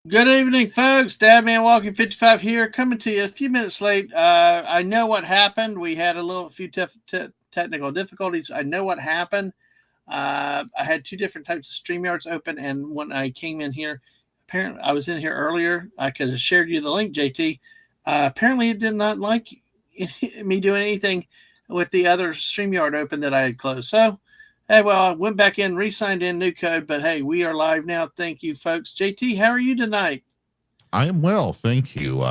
Good evening, folks. Dadman Walking 55 here, coming to you a few minutes late. I know what happened. We had few technical difficulties. I know what happened. I had two different types of StreamYards open, and when I came in here, apparently I was in here earlier. I could have shared you the link, JT. Apparently, it did not like me doing anything with the other StreamYard open that I had closed. So, hey, well, I went back in, re-signed in, new code, but hey, we are live now. Thank you, folks. JT, how are you tonight? I am well, thank you.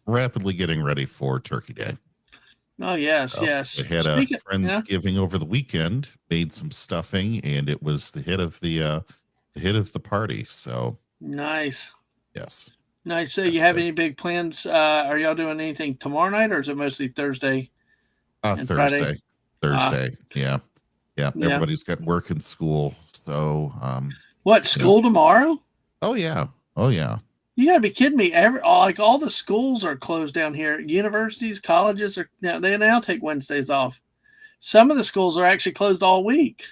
Rapidly getting ready for Turkey Day. Oh, yes, yes. I had a Friendsgiving over the weekend, made some stuffing, and it was the hit of the party. So nice. Yes. Nice. So you have any big plans? Are y'all doing anything tomorrow night, or is it mostly Thursday? Thursday. Thursday. Yeah. Everybody's got work and school. So what, school tomorrow? Oh yeah. You gotta be kidding me! All the schools are closed down here. Universities, colleges they now take Wednesdays off. Some of the schools are actually closed all week.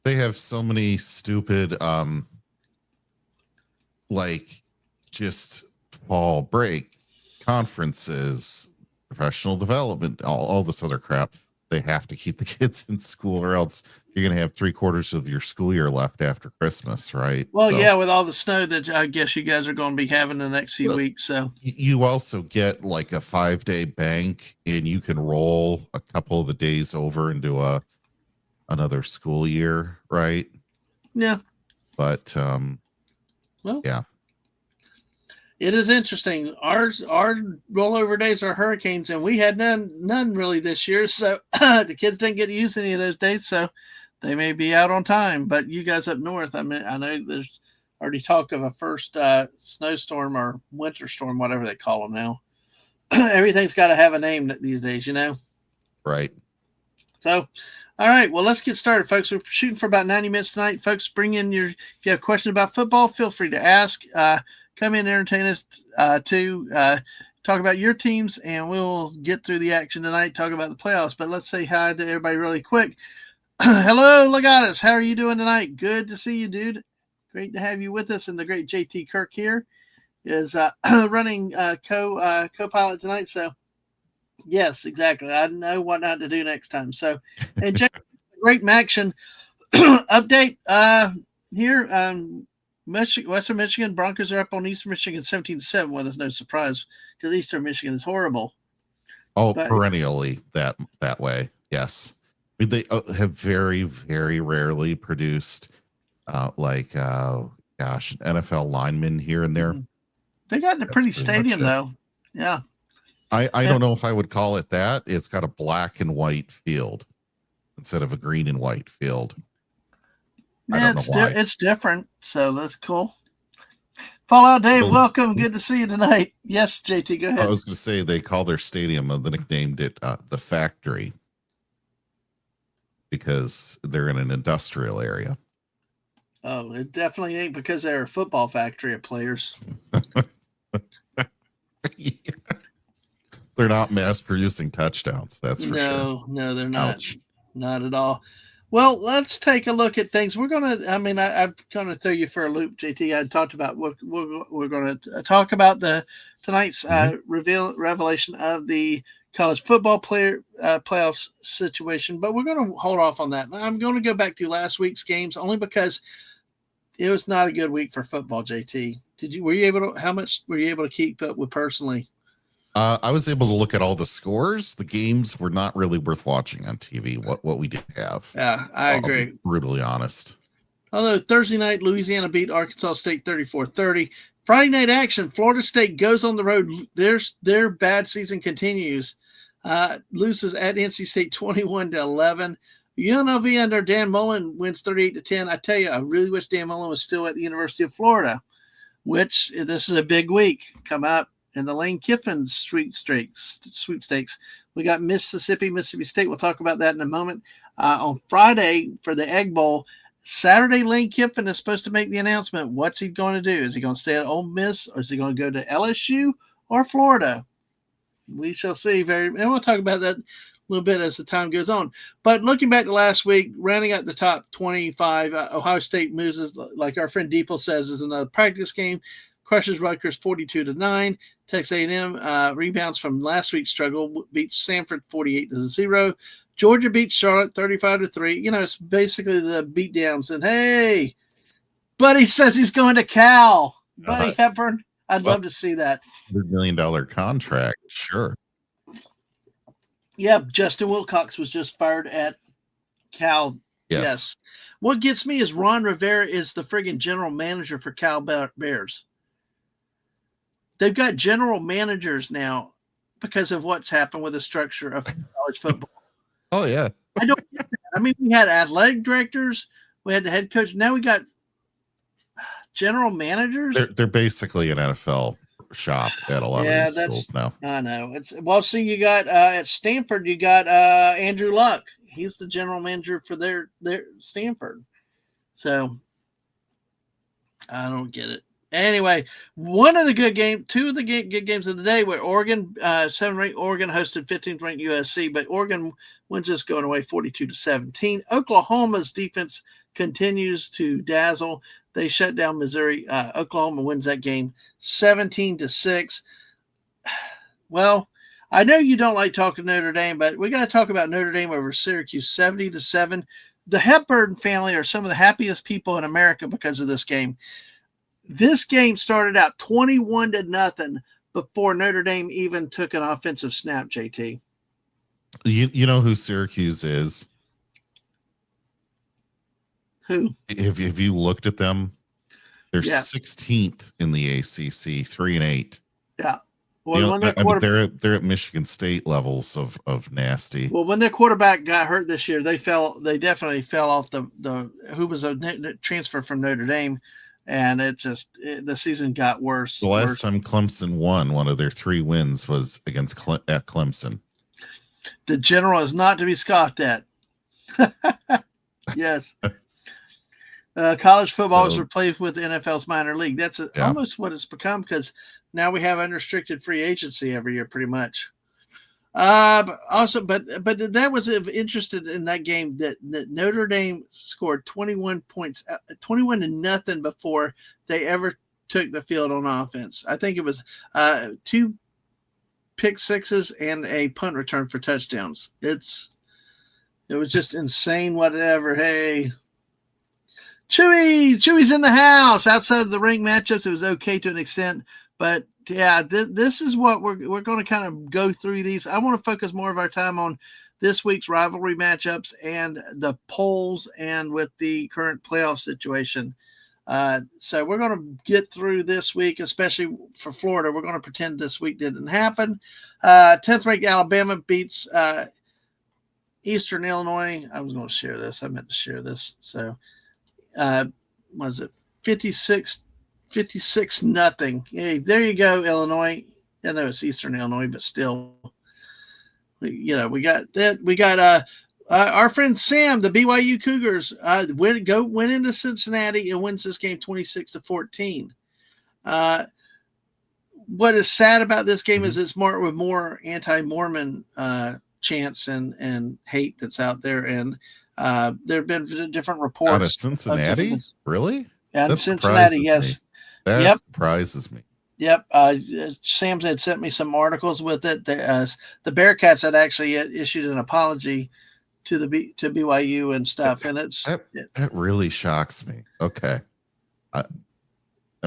They have so many stupid, like just fall break conferences, professional development, all this other crap. They have to keep the kids in school, or else you're going to have 3/4 of your school year left after Christmas, right? Well, yeah, with all the snow that I guess you guys are going to be having the next few weeks. So you also get like a 5-day bank, and you can roll a couple of the days over into another school year, right? Yeah. But well, yeah. It is interesting. Our rollover days are hurricanes, and we had none really this year. So the kids didn't get to use any of those days, so they may be out on time. But you guys up north, I mean, I know there's already talk of a first snowstorm or winter storm, whatever they call them now. Everything's got to have a name these days, you know. Right. So, all right. Well, let's get started, folks. We're shooting for about 90 minutes tonight, folks. Bring in if you have questions about football, feel free to ask. Come in, entertain us talk about your teams, and we'll get through the action tonight, talk about the playoffs. But let's say hi to everybody really quick. Hello, Legatus. How are you doing tonight? Good to see you, dude. Great to have you with us. And the great JT Kirk here is running co-pilot tonight. So, yes, exactly. I know what not to do next time. So, and great Maction update here. Western Michigan Broncos are up on Eastern Michigan 17-7. Well, there's no surprise because Eastern Michigan is horrible. Oh, but perennially that way. Yes, I mean, they have very, very rarely produced NFL linemen here and there. They got a pretty stadium though. Yeah. I don't know if I would call it that. It's got a black and white field instead of a green and white field. Yeah, it's different, so that's cool. Fallout Dave, welcome. Good to see you tonight. Yes, JT, go ahead. I was going to say they call their stadium, they nicknamed it the Factory because they're in an industrial area. Oh, it definitely ain't because they're a football factory of players. Yeah. They're not mass producing touchdowns, that's for sure. No, they're not. Ouch. Not at all. Well, let's take a look at things. I'm going to throw you for a loop, JT. I talked about we're going to talk about tonight's revelation of the college football playoffs situation, but we're going to hold off on that. I'm going to go back to last week's games only because it was not a good week for football, JT. How much were you able to keep up with personally? I was able to look at all the scores. The games were not really worth watching on TV. What we did have. Yeah, I agree. I'll be brutally honest. Although Thursday night, Louisiana beat Arkansas State 34-30. Friday night action, Florida State goes on the road. Their bad season continues. Loses at NC State 21-11. UNLV under Dan Mullen wins 38-10. I tell you, I really wish Dan Mullen was still at the University of Florida, which this is a big week coming up. In the Lane Kiffin sweepstakes. We got Mississippi State. We'll talk about that in a moment. On Friday for the Egg Bowl, Saturday, Lane Kiffin is supposed to make the announcement. What's he going to do? Is he going to stay at Ole Miss, or is he going to go to LSU or Florida? We shall see. And we'll talk about that a little bit as the time goes on. But looking back to last week, rounding out the top 25, Ohio State loses, like our friend Deeple says, is another practice game. crushes Rutgers 42-9. Texas A&M rebounds from last week's struggle, beats Samford 48-0. Georgia beats Charlotte 35-3. You know, it's basically the beatdowns. And hey, Buddy says he's going to Cal. Buddy Hepburn, I'd love to see that. $100 million contract, sure. Yeah, Justin Wilcox was just fired at Cal. Yes. What gets me is Ron Rivera is the friggin' general manager for Cal Bears. They've got general managers now because of what's happened with the structure of college football. Oh, yeah. I don't get that. I mean, we had athletic directors, we had the head coach. Now we got general managers. They're basically an NFL shop at a lot of these schools now. I know. See, you got at Stanford, you got Andrew Luck. He's the general manager for their Stanford. So I don't get it. Anyway, two of the good games of the day were Oregon, 7th-ranked Oregon hosted 15th-ranked USC, but Oregon wins this going away 42-17. Oklahoma's defense continues to dazzle. They shut down Missouri. Oklahoma wins that game 17-6. Well, I know you don't like talking Notre Dame, but we got to talk about Notre Dame over Syracuse 70-7. The Hepburn family are some of the happiest people in America because of this game. This game started out 21-0 before Notre Dame even took an offensive snap, JT. You know who Syracuse is? Who? If you looked at them, they're 16th in the ACC, 3-8. Yeah. Well, they're at Michigan State levels of nasty. Well, when their quarterback got hurt this year, they definitely fell off the who was a transfer from Notre Dame, and the season got worse. The last time Clemson won, one of their 3 wins was against at Clemson. The general is not to be scoffed at. Yes. College football is replaced with the NFL's minor league. That's almost what it's become, because now we have unrestricted free agency every year, pretty much. But that was of interest in that game that Notre Dame scored 21 points, 21-0 before they ever took the field on offense. I think it was 2 pick sixes and a punt return for touchdowns. It was just insane. Whatever. Hey. Chewy's in the house. Outside of the ring matchups, it was okay to an extent, but yeah, this is what we're going to kind of go through these. I want to focus more of our time on this week's rivalry matchups and the polls and with the current playoff situation. So we're going to get through this week, especially for Florida. We're going to pretend this week didn't happen. 10th ranked Alabama beats Eastern Illinois. I was going to share this. I meant to share this. So. Was it 56-0? Hey, there you go, Illinois. I know it's Eastern Illinois, but still, we got that. We got our friend Sam, the BYU Cougars, went into Cincinnati and wins this game 26-14. What is sad about this game is it's more with more anti-Mormon chants and hate that's out there, and there have been different reports. Out of Cincinnati? Really? Out of Cincinnati, yes. That surprises me. Yep. Sam had sent me some articles with it. The Bearcats had actually issued an apology to BYU and stuff. And that really shocks me. Okay. I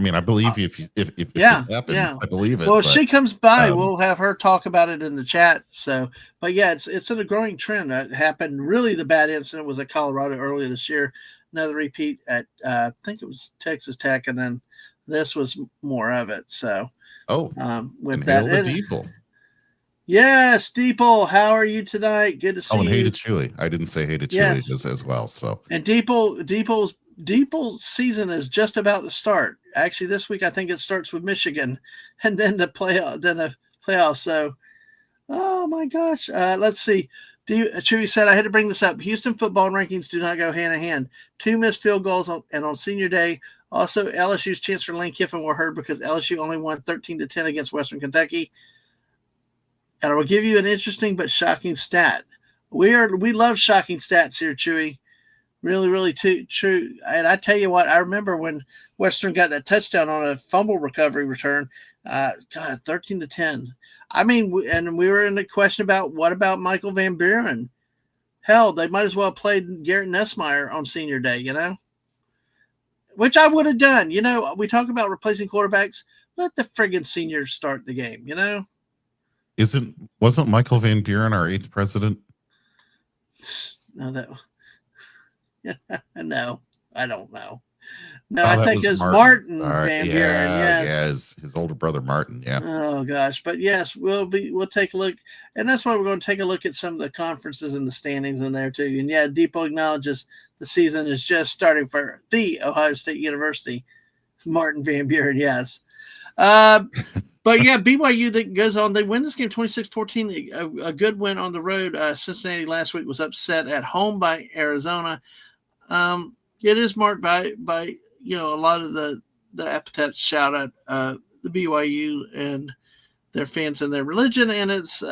mean, I believe you if it happens, I believe it. Well, if she comes by, we'll have her talk about it in the chat. So, but yeah, it's in a growing trend. That happened. Really, the bad incident was at Colorado earlier this year. Another repeat at I think it was Texas Tech, and then this was more of it. So, with that, Deeple. Yes, Deeple, how are you tonight? Good to see you. And hey to Chewy. I didn't say hey to Chewy as well. So, and Deeple's season is just about to start. Actually, this week I think it starts with Michigan, and then the playoffs. So, oh my gosh, let's see. Chewy said I had to bring this up. Houston football rankings do not go hand in hand. 2 missed field goals on senior day. Also, LSU's Chancellor Lane Kiffin were heard because LSU only won 13-10 against Western Kentucky. And I will give you an interesting but shocking stat. We love shocking stats here, Chewy. Really, really true. And I tell you what, I remember when Western got that touchdown on a fumble recovery return. God, 13-10. I mean, and we were in the question about what about Michael Van Buren? Hell, they might as well have played Garrett Nussmeier on senior day, which I would have done. We talk about replacing quarterbacks. Let the friggin' seniors start the game, Wasn't Michael Van Buren our 8th president? No, no, I don't know. No, Oh, I that think was it was Martin. Martin Van Buren. Yeah, Yes. his older brother Martin. Yeah. Oh gosh, but yes, we'll take a look, and that's why we're going to take a look at some of the conferences and the standings in there too. And yeah, Depot acknowledges the season is just starting for the Ohio State University. Martin Van Buren, yes. But yeah, BYU that goes on. They win this game 26-14. A good win on the road. Cincinnati last week was upset at home by Arizona. It is marked by a lot of the epithets shout at the BYU and their fans and their religion, and it's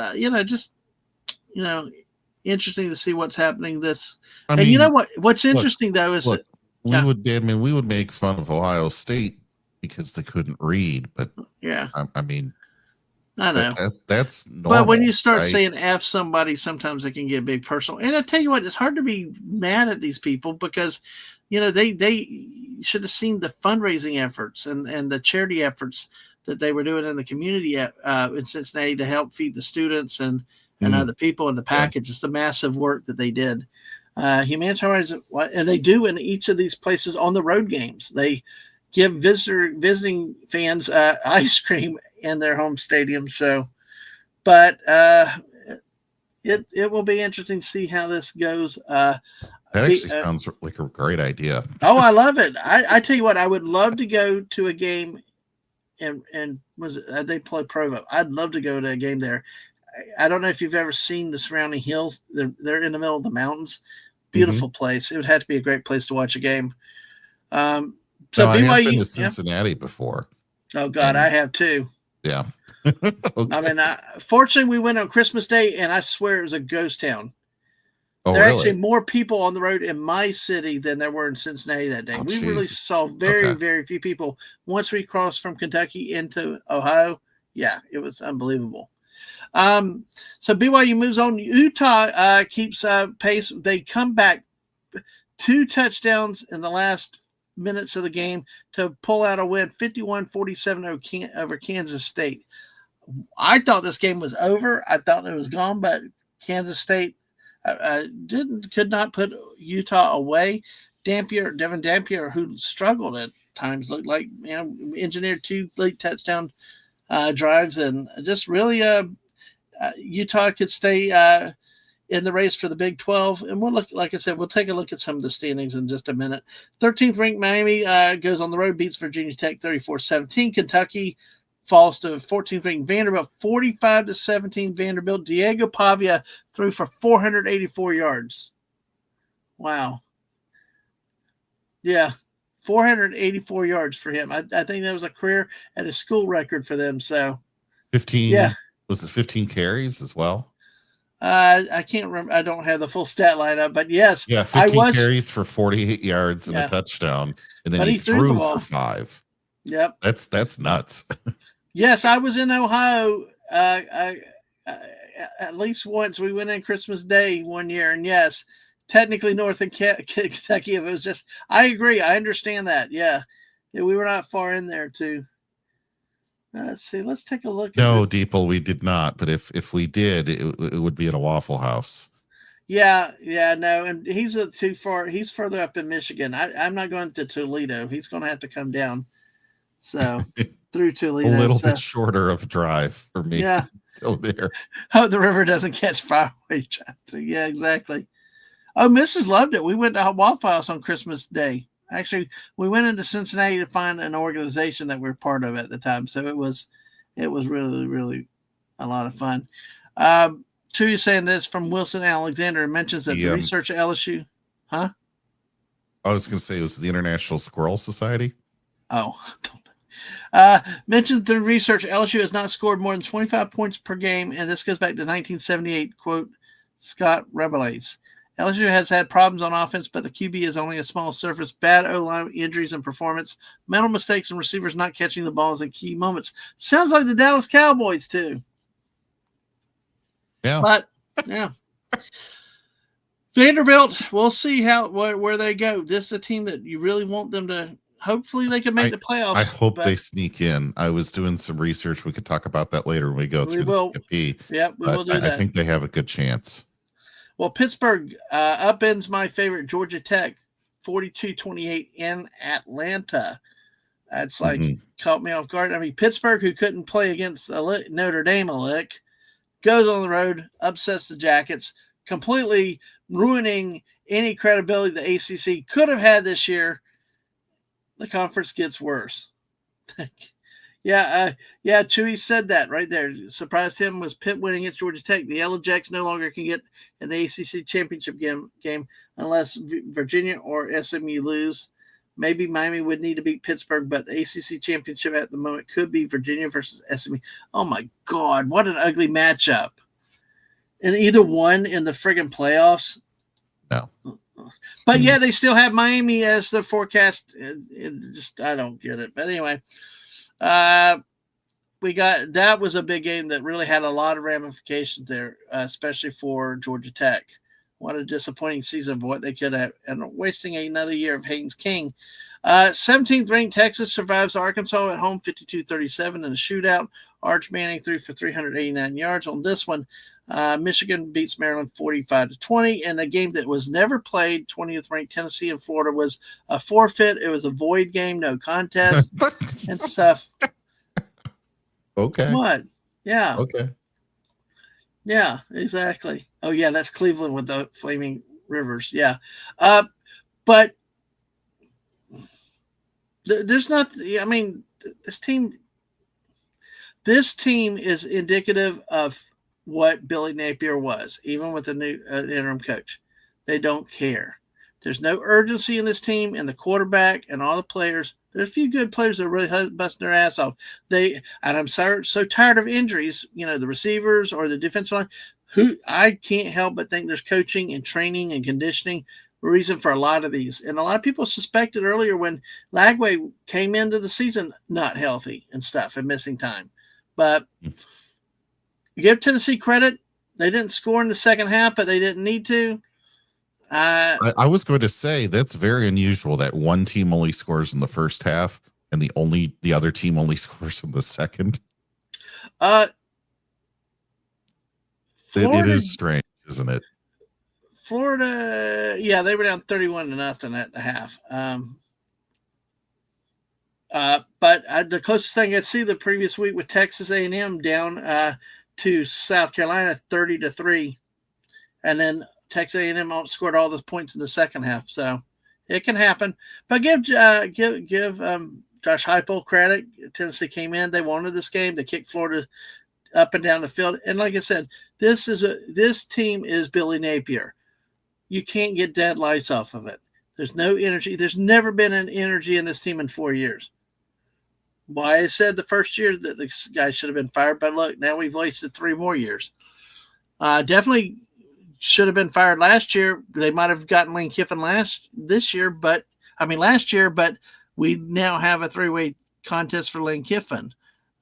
interesting to see what's happening this. You know what's interesting though is we would make fun of Ohio State because they couldn't read, but yeah, I mean, I know that's normal. But when you start right? saying F somebody, sometimes it can get big personal. And I tell you what, it's hard to be mad at these people because, they should have seen the fundraising efforts and the charity efforts that they were doing in the community in Cincinnati to help feed the students and other people in the package. It's the massive work that they did. Humanitarian, and they do in each of these places on the road games. They give visiting fans ice cream in their home stadium. So, but it will be interesting to see how this goes. That actually sounds like a great idea. Oh, I love it. I tell you what, I would love to go to a game and was it, they play Provo. I'd love to go to a game there. I don't know if you've ever seen the surrounding hills. They're in the middle of the mountains. Beautiful place. It would have to be a great place to watch a game. So BYU, I've been to Cincinnati before. Oh God, I have too. Yeah. Okay. I mean, fortunately, we went on Christmas Day, and I swear it was a ghost town. Oh, there are really? actually more people on the road in my city than there were in Cincinnati that day. We really saw very, very few people. Once we crossed from Kentucky into Ohio, yeah, it was unbelievable. So BYU moves on. Utah keeps pace. They come back 2 touchdowns in the last minutes of the game to pull out a win, 51-47 over Kansas State. I thought this game was over. I thought it was gone, but Kansas State could not put Utah away. Devin Dampier, who struggled at times, looked like engineered 2 late touchdown drives, and just really Utah could stay in the race for the Big 12. And we'll look, like I said, we'll take a look at some of the standings in just a minute. 13th ranked Miami goes on the road, beats Virginia Tech 34-17. Kentucky falls to 14th ranked Vanderbilt 45-17. Vanderbilt. Diego Pavia threw for 484 yards. Wow. Yeah, 484 yards for him. I think that was a career and a school record for them. So 15. Yeah. Was it 15 carries as well? I can't remember. I don't have the full stat lineup, but yes. Yeah, 15 carries for 48 yards and a touchdown. And then he threw for 5. Yep. That's nuts. Yes, I was in Ohio at least once. We went in Christmas Day one year, and yes, technically north of Kentucky. It was just, I agree. I understand that. Yeah, we were not far in there too. Let's see. Let's take a look. No, Deeple, we did not. But if we did, it would be at a Waffle House. Yeah, no, and he's too far. He's further up in Michigan. I'm not going to Toledo. He's going to have to come down. So through Toledo, a little bit shorter of a drive for me. Yeah, go there. Oh, the river doesn't catch fire. Yeah, exactly. Oh, Mrs. loved it. We went to Waffle House on Christmas Day. Actually, we went into Cincinnati to find an organization that we're part of at the time. So it was really, really a lot of fun. Two saying this from Wilson Alexander mentions that the research at LSU. Huh? I was going to say it was the International Squirrel Society. Oh, mentioned through research, LSU has not scored more than 25 points per game, and this goes back to 1978, quote, Scott Rebelez. LSU has had problems on offense, but the QB is only a small surface. Bad O-line injuries and performance. Mental mistakes and receivers not catching the balls in key moments. Sounds like the Dallas Cowboys, too. Yeah. But, yeah. Vanderbilt, we'll see where they go. This is a team that you really want them to. Hopefully, they can make the playoffs. I hope they sneak in. I was doing some research. We could talk about that later when we go through the CFP. Yep, we will do that. I think they have a good chance. Well, Pittsburgh upends my favorite Georgia Tech 42-28 in Atlanta. That's like caught me off guard. I mean, Pittsburgh, who couldn't play against Notre Dame a lick, goes on the road, upsets the Jackets, completely ruining any credibility the ACC could have had this year. The conference gets worse. Chewy said that right there. Surprised him was Pitt winning against Georgia Tech. The Yellow Jacks no longer can get in the ACC championship game unless Virginia or SMU lose. Maybe Miami would need to beat Pittsburgh, but the ACC championship at the moment could be Virginia versus SMU. Oh, my God. What an ugly matchup. And either one in the friggin' playoffs. No. But, yeah, they still have Miami as the forecast. I don't get it. But, anyway, that was a big game that really had a lot of ramifications there, especially for Georgia Tech. What a disappointing season of what they could have, and wasting another year of Haynes King. 17th ranked Texas survives Arkansas at home 52-37 in a shootout. Arch Manning threw for 389 yards on this one. Michigan beats Maryland 45-20 in a game that was never played. 20th ranked Tennessee and Florida was a forfeit. It was a void game, no contest and stuff. Okay. What? Yeah. Okay. Yeah, exactly. Oh, yeah, that's Cleveland with the Flaming Rivers. Yeah. But there's not – I mean, this team is indicative of what Billy Napier was, even with the new interim coach. They don't care. There's no urgency in this team, and the quarterback and all the players. There's a few good players that are really busting their ass off. And I'm so tired of injuries, the receivers or the defensive line, who I can't help but think there's coaching and training and conditioning reason for a lot of these. And a lot of people suspected earlier when Lagway came into the season not healthy and stuff and missing time. But give Tennessee credit. They didn't score in the second half, but they didn't need to. I was going to say that's very unusual that one team only scores in the first half and the other team only scores in the second. Florida, it is strange, isn't it? Florida, yeah, they were down 31-0 at the half. But the closest thing I'd see the previous week with Texas A&M down to South Carolina 30-3, and then Texas A&M scored all the points in the second half, so it can happen. But give Josh Heupel credit. Tennessee came in; they wanted this game. They kicked Florida up and down the field, and like I said, this team is Billy Napier. You can't get dead lights off of it. There's no energy. There's never been an energy in this team in 4 years. Why I said the first year that the guy should have been fired, but look, now we've wasted 3 more years. Definitely should have been fired last year. They might have gotten Lane Kiffin last year, but we now have a 3-way contest for Lane Kiffin.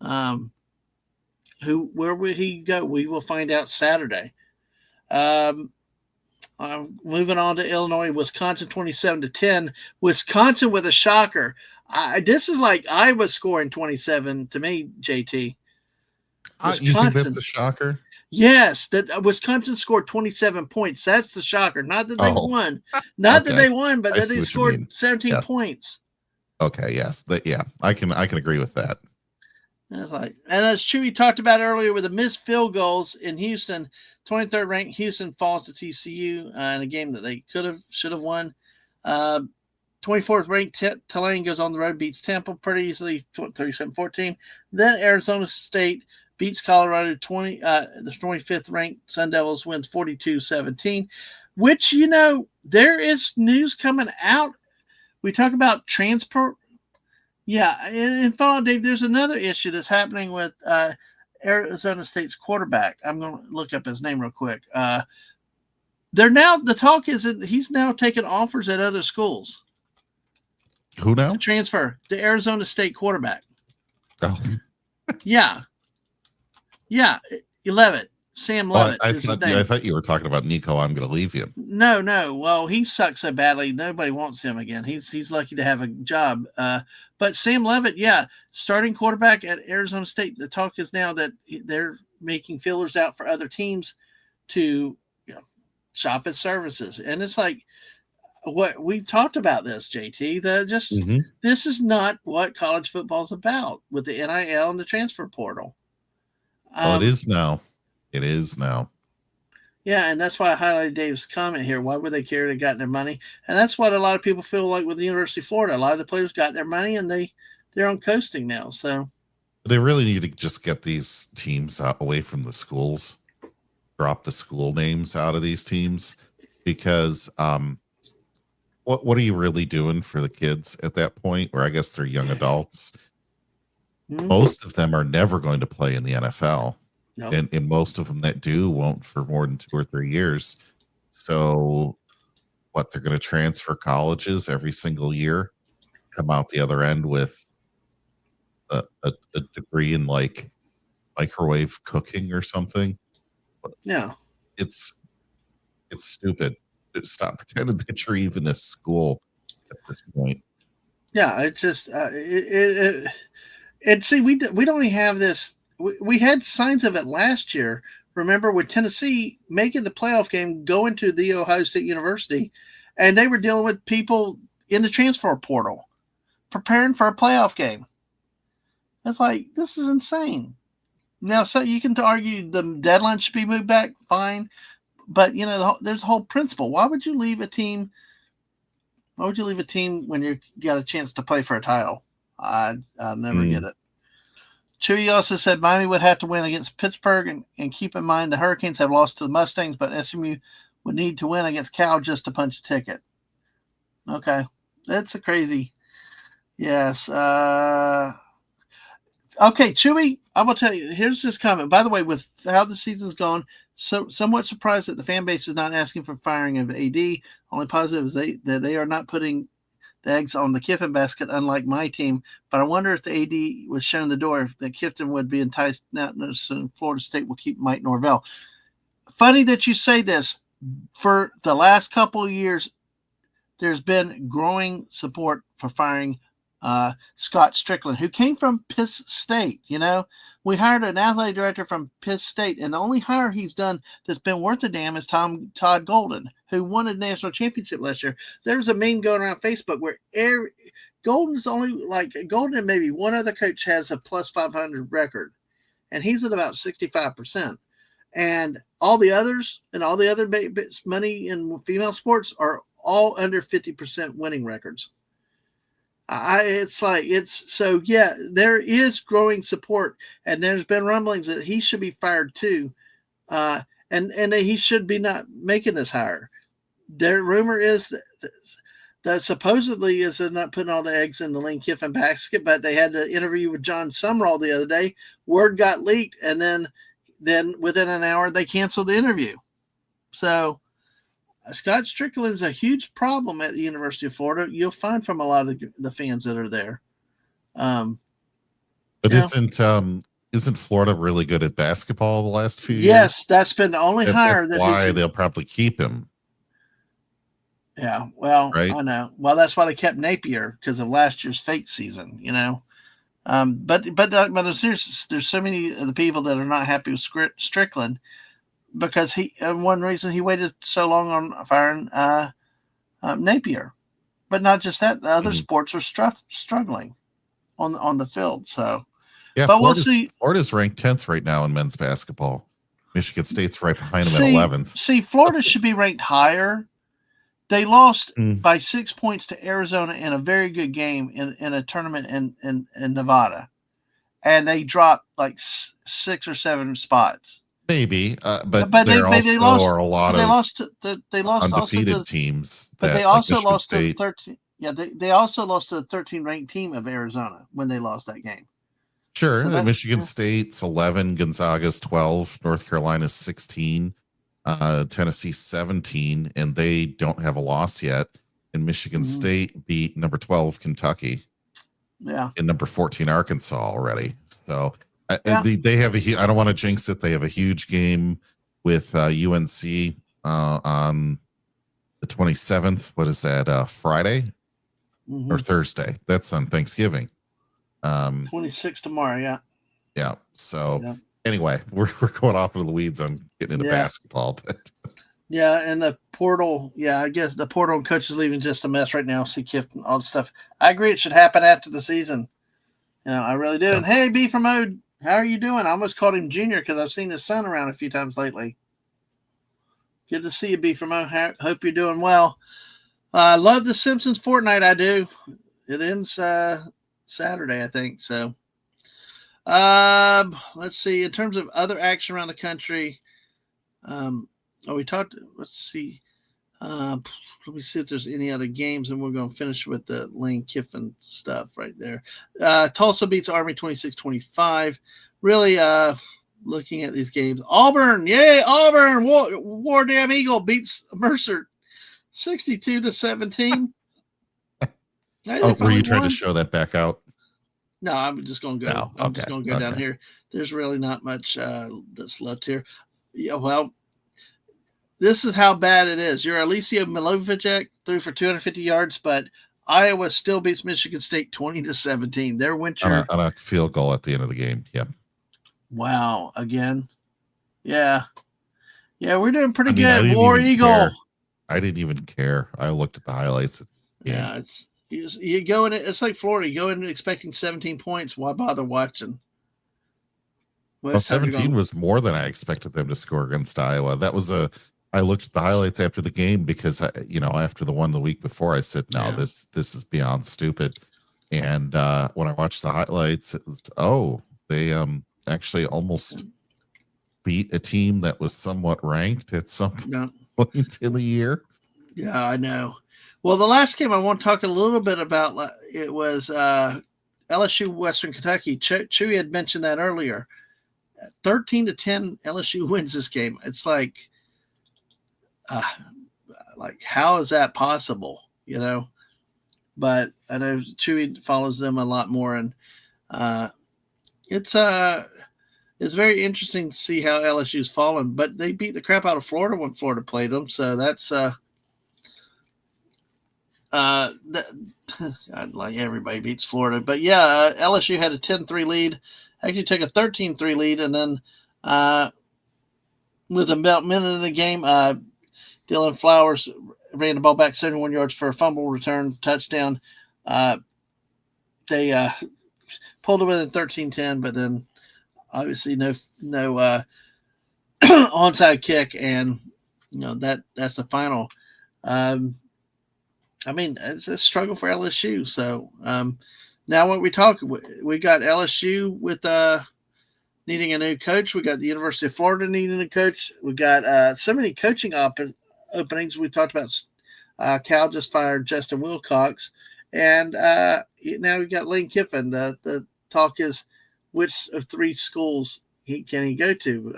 Where will he go? We will find out Saturday. Moving on to Illinois, Wisconsin 27-10. Wisconsin with a shocker. This is like Iowa scoring 27 to me, JT. You think that's a shocker? Yes, that Wisconsin scored 27 points. That's the shocker. Not that they won. Not that they won, but that they scored 17 points. Okay, yes. I can agree with that. And as Chewy talked about earlier with the missed field goals in Houston, 23rd ranked Houston falls to TCU in a game that they should have won. 24th ranked Tulane goes on the road, beats Temple pretty easily, 37-14. Then Arizona State beats Colorado 20. The 25th ranked Sun Devils wins 42-17. Which there is news coming out. We talk about transport. Yeah, and follow Dave. There's another issue that's happening with Arizona State's quarterback. I'm going to look up his name real quick. They're now, the talk is that he's now taking offers at other schools. Who now? To transfer the Arizona State quarterback. Oh. Yeah. 11. Sam Levitt. I thought you were talking about Nico. I'm going to leave you. No. Well, he sucks so badly. Nobody wants him again. He's lucky to have a job. But Sam Levitt, starting quarterback at Arizona State. The talk is now that they're making fillers out for other teams to shop his services. And it's like, what we've talked about this, JT. This is not what college football is about with the NIL and the transfer portal. It is now. It is now. Yeah, and that's why I highlighted Dave's comment here. Why would they care to gotten their money? And that's what a lot of people feel like with the University of Florida. A lot of the players got their money and they're on coasting now. So they really need to just get these teams away from the schools, drop the school names out of these teams, because what are you really doing for the kids at that point? Or I guess they're young adults. Mm-hmm. Most of them are never going to play in the NFL. Nope. And most of them that do won't for more than 2 or 3 years. So they're going to transfer colleges every single year, come out the other end with a degree in like microwave cooking or something. Yeah. It's stupid. Stop pretending that you're even a school at this point. Yeah, it's just see, we don't only have this. We had signs of it last year. Remember, with Tennessee making the playoff game, going to the Ohio State University, and they were dealing with people in the transfer portal, preparing for a playoff game. It's like, this is insane. Now, so you can argue the deadline should be moved back, fine. But, there's a whole principle. Why would you leave a team? Why would you leave a team when you got a chance to play for a title? I'll never get it. Chewy also said Miami would have to win against Pittsburgh, and keep in mind the Hurricanes have lost to the Mustangs, but SMU would need to win against Cal just to punch a ticket. Okay. That's a crazy. Yes. Okay, Chewy, I will tell you, here's this comment. By the way, with how the season's gone, somewhat surprised that the fan base is not asking for firing of AD. Only positive is that they are not putting the eggs on the Kiffin basket, unlike my team. But I wonder if the AD was shown the door, that Kiffin would be enticed. Now, Florida State will keep Mike Norvell. Funny that you say this. For the last couple of years, there's been growing support for firing Scott Strickland, who came from Pitt State. We hired an athletic director from Pitt State, and the only hire he's done that's been worth a damn is Todd Golden, who won a national championship last year. There's a meme going around Facebook where Golden's only Golden and maybe one other coach has a plus 500 record, and he's at about 65%. And all the others and all the other money in female sports are all under 50% winning records. There is growing support, and there's been rumblings that he should be fired too, and that he should be not making this hire. Their rumor is that supposedly is they're not putting all the eggs in the Lane Kiffin basket, but they had the interview with John Sumrall the other day. Word got leaked, and then within an hour they canceled the interview. So Scott Strickland is a huge problem at the University of Florida. You'll find from a lot of the fans that are there. But isn't Florida really good at basketball the last few years? Yes, that's been the only hire. That's why they'll probably keep him. Yeah, well, right? I know. Well, that's why they kept Napier, because of last year's fake season. But there's so many of the people that are not happy with Strickland. Because one reason he waited so long on firing Napier, but not just that, the other sports are struggling on the field. So, yeah, but we'll see. Florida's ranked 10th right now in men's basketball. Michigan State's right behind them at 11th. See, Florida should be ranked higher. They lost by 6 points to Arizona in a very good game in a tournament in Nevada, and they dropped like 6 or 7 spots. Maybe, but there are a lot of undefeated teams. But they also lost to 13. Yeah, they also lost to the 13 ranked team of Arizona when they lost that game. Sure, so Michigan State's 11, Gonzaga's 12, North Carolina's 16. Tennessee 17, and they don't have a loss yet. And Michigan State beat number 12 Kentucky. Yeah. And number 14 Arkansas already. So they have I don't want to jinx it. They have a huge game with UNC on the 27th. What is that? Friday or Thursday? That's on Thanksgiving. 26 tomorrow. Yeah. Yeah. So anyway, we're going off into the weeds on getting into basketball, but yeah, and the portal. Yeah, I guess the portal and coaches leaving just a mess right now. See Kiff and all the stuff. I agree. It should happen after the season. I really do. And hey, B from Ode, how are you doing? I almost called him Junior because I've seen his son around a few times lately. Good to see you, B from Ode. Hope you're doing well. I love the Simpsons Fortnite. I do. It ends Saturday, I think. So, let's see. In terms of other action around the country, we talked. Let's see. Let me see if there's any other games, and we're going to finish with the Lane Kiffin stuff right there. Tulsa beats Army 26-25. Really, looking at these games, Auburn, yay, Auburn! War Damn Eagle beats Mercer 62-17. Were you trying to show that back out? No, I'm just going to go. No. I'm just going to go down here. There's really not much that's left here. Yeah, well. This is how bad it is. Your Alicia Milovic threw for 250 yards, but Iowa still beats Michigan State 20-17. Their winter on a field goal at the end of the game. Yeah. Wow. Again. Yeah. Yeah, we're doing pretty good. War Eagle. Care. I didn't even care. I looked at the highlights. Yeah, you go in. It's like Florida. You go in expecting 17 points. Why bother watching? Well, 17 was more than I expected them to score against Iowa. That was I looked at the highlights after the game because after the one the week before, I said, no, this is beyond stupid. And when I watched the highlights, they actually almost beat a team that was somewhat ranked at some point in the year. Yeah, I know. Well, the last game I want to talk a little bit about, it was LSU Western Kentucky. Chewy had mentioned that earlier. 13-10 LSU wins this game. It's like how is that possible? But I know Chewy follows them a lot more, and it's very interesting to see how LSU's fallen. But they beat the crap out of Florida when Florida played them, so that's like everybody beats Florida. But yeah, LSU had a 10-3 lead. Actually took a 13-3 lead, and then with about a minute in the game, Dylan Flowers ran the ball back 71 yards for a fumble return touchdown. They pulled it within 13-10, but then obviously no onside kick, and that's the final. It's a struggle for LSU. So now what we got LSU with needing a new coach. We got the University of Florida needing a coach. We got so many coaching openings. We talked about Cal just fired Justin Wilcox, and now we got Lane Kiffin. The talk is which of three schools can he go to?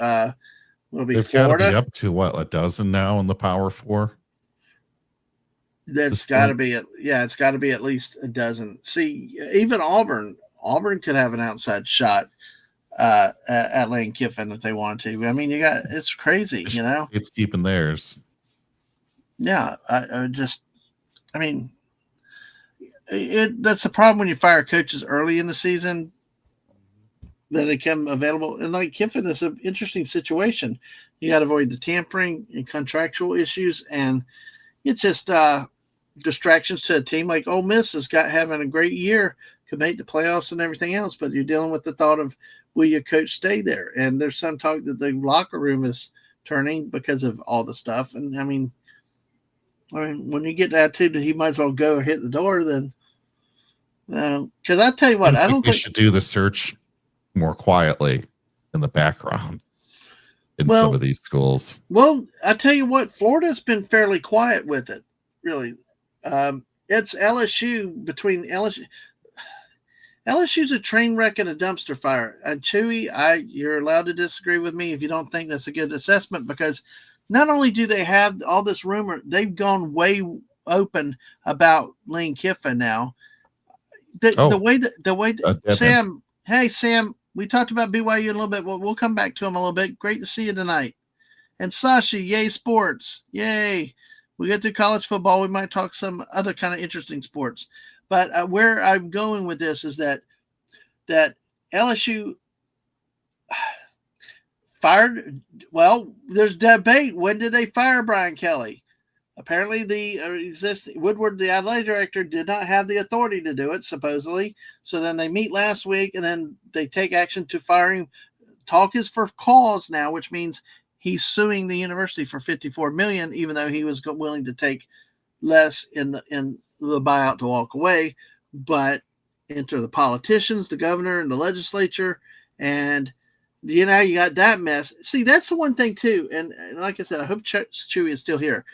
Will it be They've Florida? Got to be up to what, a dozen now in the Power Four? That's got to be it's got to be at least a dozen. See, even Auburn could have an outside shot at Lane Kiffin if they wanted to. I mean, it's crazy, It's keeping theirs. Yeah, that's the problem when you fire coaches early in the season. Then they come available, and like Kiffin is an interesting situation. You got to avoid the tampering and contractual issues, and it's just distractions to a team like Ole Miss has got having a great year, could make the playoffs and everything else, but you're dealing with the thought of will your coach stay there? And there's some talk that the locker room is turning because of all the stuff. And I mean, when you get the attitude that he might as well go or hit the door, then because I tell you what, I don't think should do the search more quietly in the background in some of these schools. Well, I tell you what, Florida's been fairly quiet with it, really. It's LSU between LSU. LSU's a train wreck and a dumpster fire. And Chewy, you're allowed to disagree with me if you don't think that's a good assessment, because not only do they have all this rumor, they've gone way open about Lane Kiffin now. The way that Sam, hey Sam, we talked about BYU a little bit. We'll come back to him a little bit. Great to see you tonight. And Sashi, yay sports, yay! We get to college football. We might talk some other kind of interesting sports. But where I'm going with this is that LSU fired. Well, there's debate. When did they fire Brian Kelly? Apparently, the existing Woodward, the athletic director, did not have the authority to do it, supposedly. So then they meet last week, and then they take action to fire him. Talk is for cause now, which means he's suing the university for $54 million, even though he was willing to take less in the buyout to walk away. But enter the politicians, the governor, and the legislature, and you got that mess. See, that's the one thing too. And like I said, I hope Chewy is still here.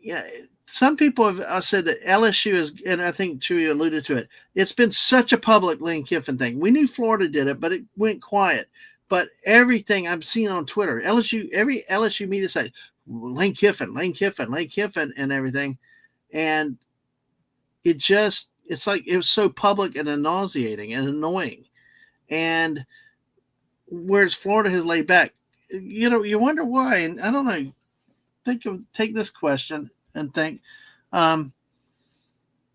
Yeah, some people have said that LSU is, and I think Chewy alluded to it. It's been such a public Lane Kiffin thing. We knew Florida did it, but it went quiet. But everything I'm seeing on Twitter, every LSU media site, Lane Kiffin, and everything, and it's like it was so public and nauseating and annoying. And whereas Florida has laid back, you wonder why. And I don't know. Take this question and think, do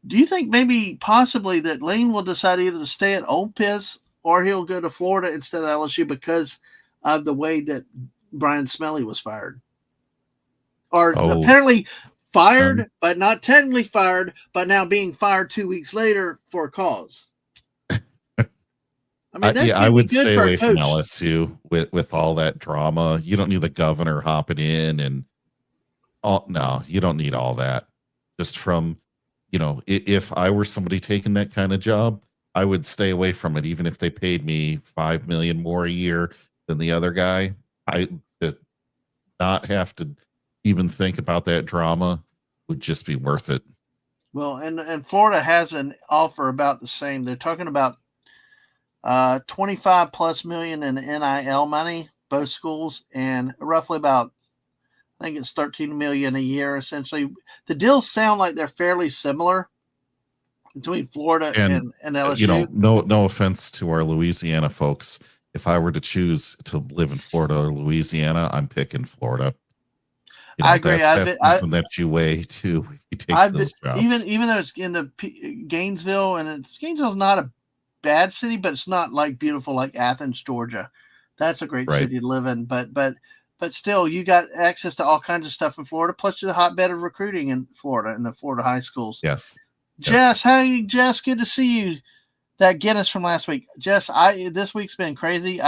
you think maybe possibly that Lane will decide either to stay at Ole Miss or he'll go to Florida instead of LSU because of the way that Brian Smelly was fired? Or apparently fired, but not technically fired, but now being fired 2 weeks later for a cause. I mean, I would stay away from LSU with all that drama. You don't need the governor hopping in and no, you don't need all that. Just from, if I were somebody taking that kind of job, I would stay away from it, even if they paid me $5 million more a year than the other guy. I not have to even think about that drama would just be worth it. Well, and Florida has an offer about the same. They're talking about 25 plus million in NIL money, both schools, and roughly about, I think it's 13 million a year, essentially. The deals sound like they're fairly similar between Florida and LSU. No offense to our Louisiana folks. If I were to choose to live in Florida or Louisiana, I'm picking Florida. I agree. That's something that you weigh too if you take those jobs. Even though it's in the Gainesville, and Gainesville's not a bad city, but it's not like beautiful like Athens, Georgia. That's a great city to live in. But still, you got access to all kinds of stuff in Florida. Plus, you're the hotbed of recruiting in Florida, in the Florida high schools. Yes. Jess, hey, Jess, good to see you. That Guinness from last week, Jess. This week's been crazy.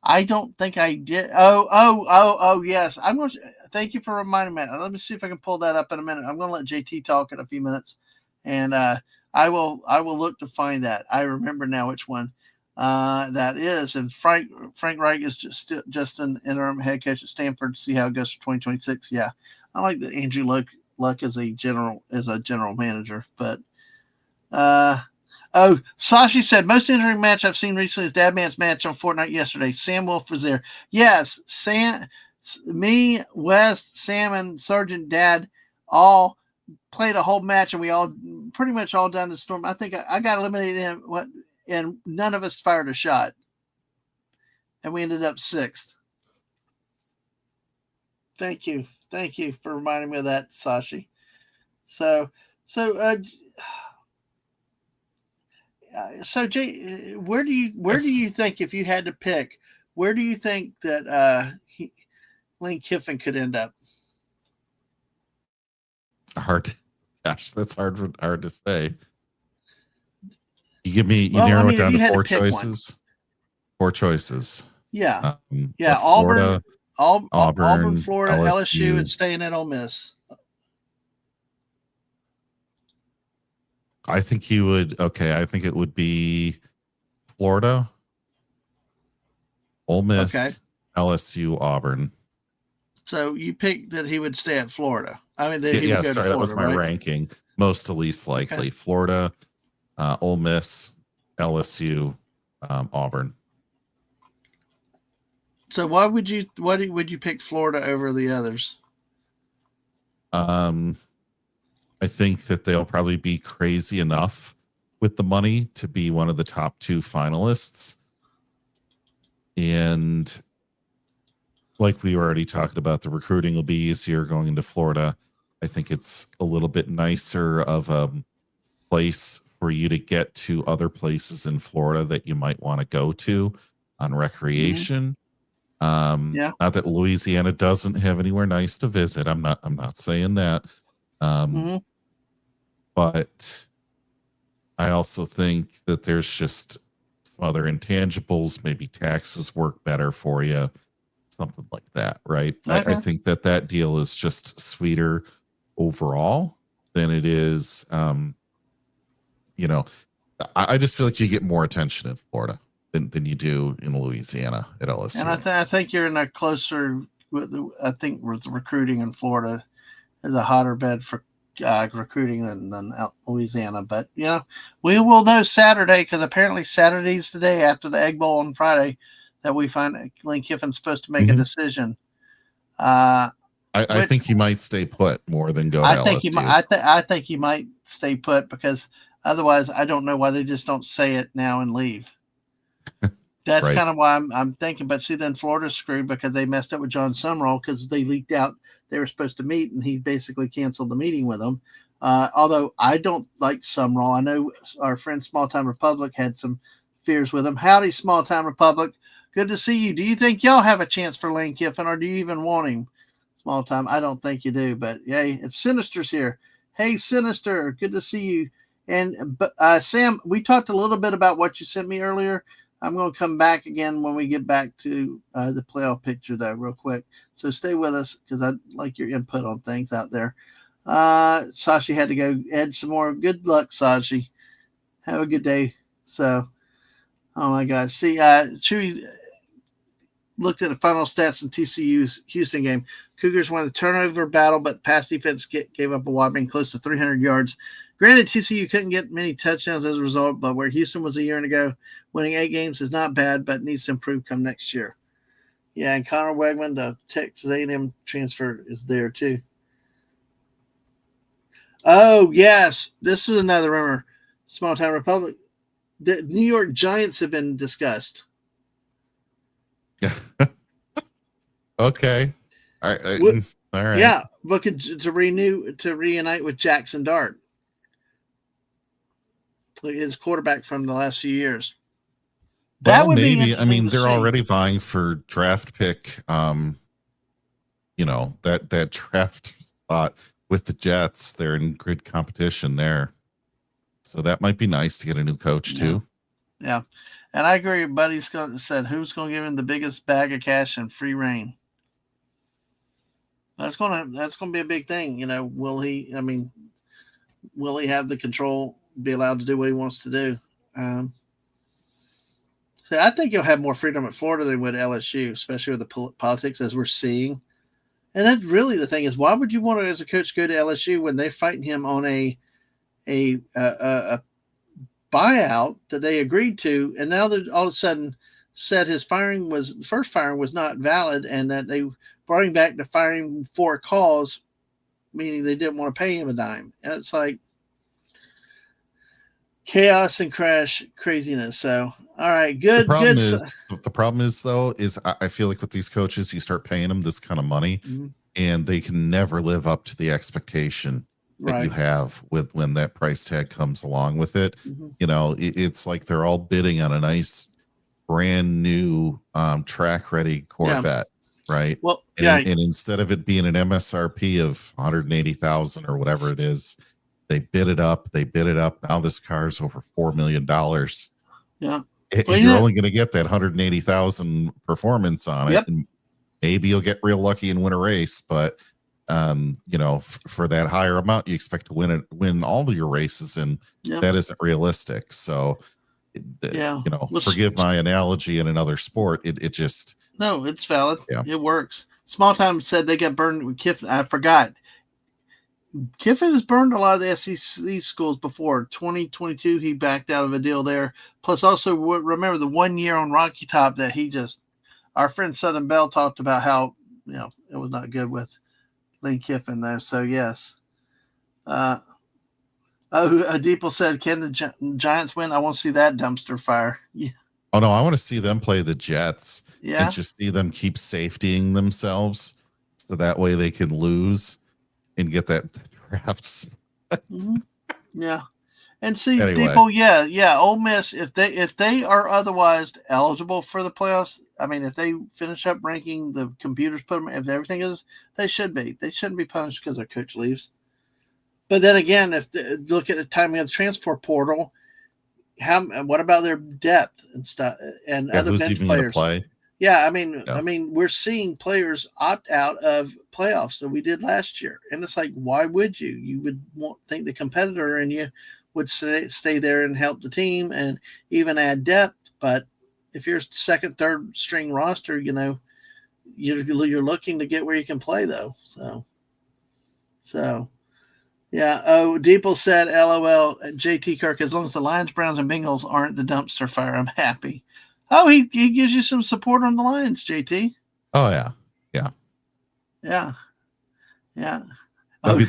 I don't think I did. Oh, yes. I'm going to thank you for reminding me. Let me see if I can pull that up in a minute. I'm going to let JT talk in a few minutes, and I will look to find that. I remember now which one that is. And Frank Reich is just an interim head coach at Stanford. See how it goes for 2026. Yeah, I like that Andrew Luck as a general manager. But Sashi said most interesting match I've seen recently is Dad Man's match on Fortnite yesterday. Sam Wolf was there. Yes, me, West, Sam, and Sergeant Dad all played a whole match, and we all pretty much all down the storm. I think I got eliminated and none of us fired a shot, and we ended up 6th. Thank you for reminding me of that, Sashi. So Jay, where do you think, if you had to pick, where do you think that Lane Kiffin could end up? That's hard to say. You narrow it down to 4 choices. 4 choices. Yeah. Florida, Auburn, Florida, LSU, and staying at Ole Miss. I think he would. Okay, I think it would be Florida, Ole Miss, LSU, Auburn. So you picked that he would stay at Florida. I mean, he would go to Florida, that was my ranking. Most to least likely. Okay. Florida, Ole Miss, LSU, Auburn. So why would you pick Florida over the others? I think that they'll probably be crazy enough with the money to be one of the top 2 finalists. And like we already talked about, the recruiting will be easier going into Florida. I think it's a little bit nicer of a place for you to get to other places in Florida that you might want to go to on recreation. Yeah. Not that Louisiana doesn't have anywhere nice to visit. I'm not saying that. Mm-hmm. But I also think that there's just some other intangibles. Maybe taxes work better for you, something like that, right? Okay. I think that deal is just sweeter overall than it is. I just feel like you get more attention in Florida than you do in Louisiana at LSU. And I think you're in a closer. I think with recruiting in Florida is a hotter bed for recruiting than Louisiana. But we will know Saturday, because apparently Saturday's the day after the Egg Bowl on Friday that we find Lane Kiffin's supposed to make a decision. I think he might stay put more than go to LSU. I think he might stay put, because otherwise I don't know why they just don't say it now and leave. That's right. kind of why I'm thinking. But see, then Florida's screwed because they messed up with John Sumrall, because they leaked out they were supposed to meet, and he basically canceled the meeting with them. Although I don't like Sumrall. I know our friend Small Time Republic had some fears with him. Howdy, Small Time Republic. Good to see you. Do you think y'all have a chance for Lane Kiffin, or do you even want him? Small Time, I don't think you do, but yay, it's Sinister's here. Hey, Sinister, good to see you. And Sam, we talked a little bit about what you sent me earlier. I'm going to come back again when we get back to the playoff picture, though, real quick. So stay with us, because I'd like your input on things out there. Sashi had to go add some more. Good luck, Sashi. Have a good day. So, oh my gosh. See, Chewy looked at the final stats in TCU's Houston game. Cougars won the turnover battle, but the pass defense gave up a whopping close to 300 yards. Granted, TCU couldn't get many touchdowns as a result, but where Houston was a year ago, winning 8 games is not bad, but needs to improve come next year. Yeah, and Connor Wegman, the Texas A&M transfer, is there too. Oh, yes. This is another rumor. Small Town Republic. The New York Giants have been discussed. Okay. All right. Yeah, but to reunite with Jackson Dart, his quarterback from the last few years. That would maybe. be. I mean, they're already vying for draft pick. That draft spot with the Jets. They're in good competition there, so that might be nice to get a new coach too. Yeah, and I agree. Buddy's said, "Who's going to give him the biggest bag of cash and free reign?" That's going to be a big thing. Will he? I mean, will he have the control? Be allowed to do what he wants to do? So I think he'll have more freedom at Florida than would LSU, especially with the politics as we're seeing. And that's really the thing is, why would you want to, as a coach, go to LSU when they're fighting him on a buyout that they agreed to, and now they all of a sudden said his first firing was not valid, and that they brought him back to fire him for a cause, meaning they didn't want to pay him a dime. And it's like chaos and craziness. So, all right, good. The problem is though, I feel like with these coaches, you start paying them this kind of money, and they can never live up to the expectation that you have when that price tag comes along with it. It's like they're all bidding on a nice brand new track ready Corvette, right? Well, and instead of it being an MSRP of 180,000 or whatever it is, they bid it up. Now this car's over $4 million. Yeah. And you're only going to get that 180,000 performance on it. And maybe you'll get real lucky and win a race, but for that higher amount, you expect to win all of your races, and that isn't realistic. So, forgive my analogy in another sport. It just no, it's valid. Yeah. It works. Small Time said they got burned with Kiffin. I forgot. Kiffin has burned a lot of the SEC schools before. 2022, he backed out of a deal there. Plus, also remember the 1 year on Rocky Top that he just our friend Southern Bell talked about how it was not good with Lane Kiffin there. So yes. Deeple said, "Can the Giants win? I want to see that dumpster fire." Yeah. Oh no, I want to see them play the Jets Yeah. and just see them keep safetying themselves, so that way they can lose and get that draft spot. Mm-hmm. Yeah. And see, Anyway. people, Ole Miss, if they are otherwise eligible for the playoffs, I mean, if they finish up ranking, the computers put them, if everything is, they should be. They shouldn't be punished because their coach leaves. But then again, if look at the timing of the transfer portal, what about their depth and stuff and other who's bench even players? Play? Yeah, I mean, we're seeing players opt out of playoffs that we did last year, and it's like, why would you? You would think the competitor in you would stay there and help the team and even add depth. But if you're second, third string roster, you're looking to get where you can play though. So yeah. Oh, Deeple said, "LOL." JT Kirk. As long as the Lions, Browns, and Bengals aren't the dumpster fire, I'm happy. Oh, he gives you some support on the Lions, JT. Oh yeah. I mean,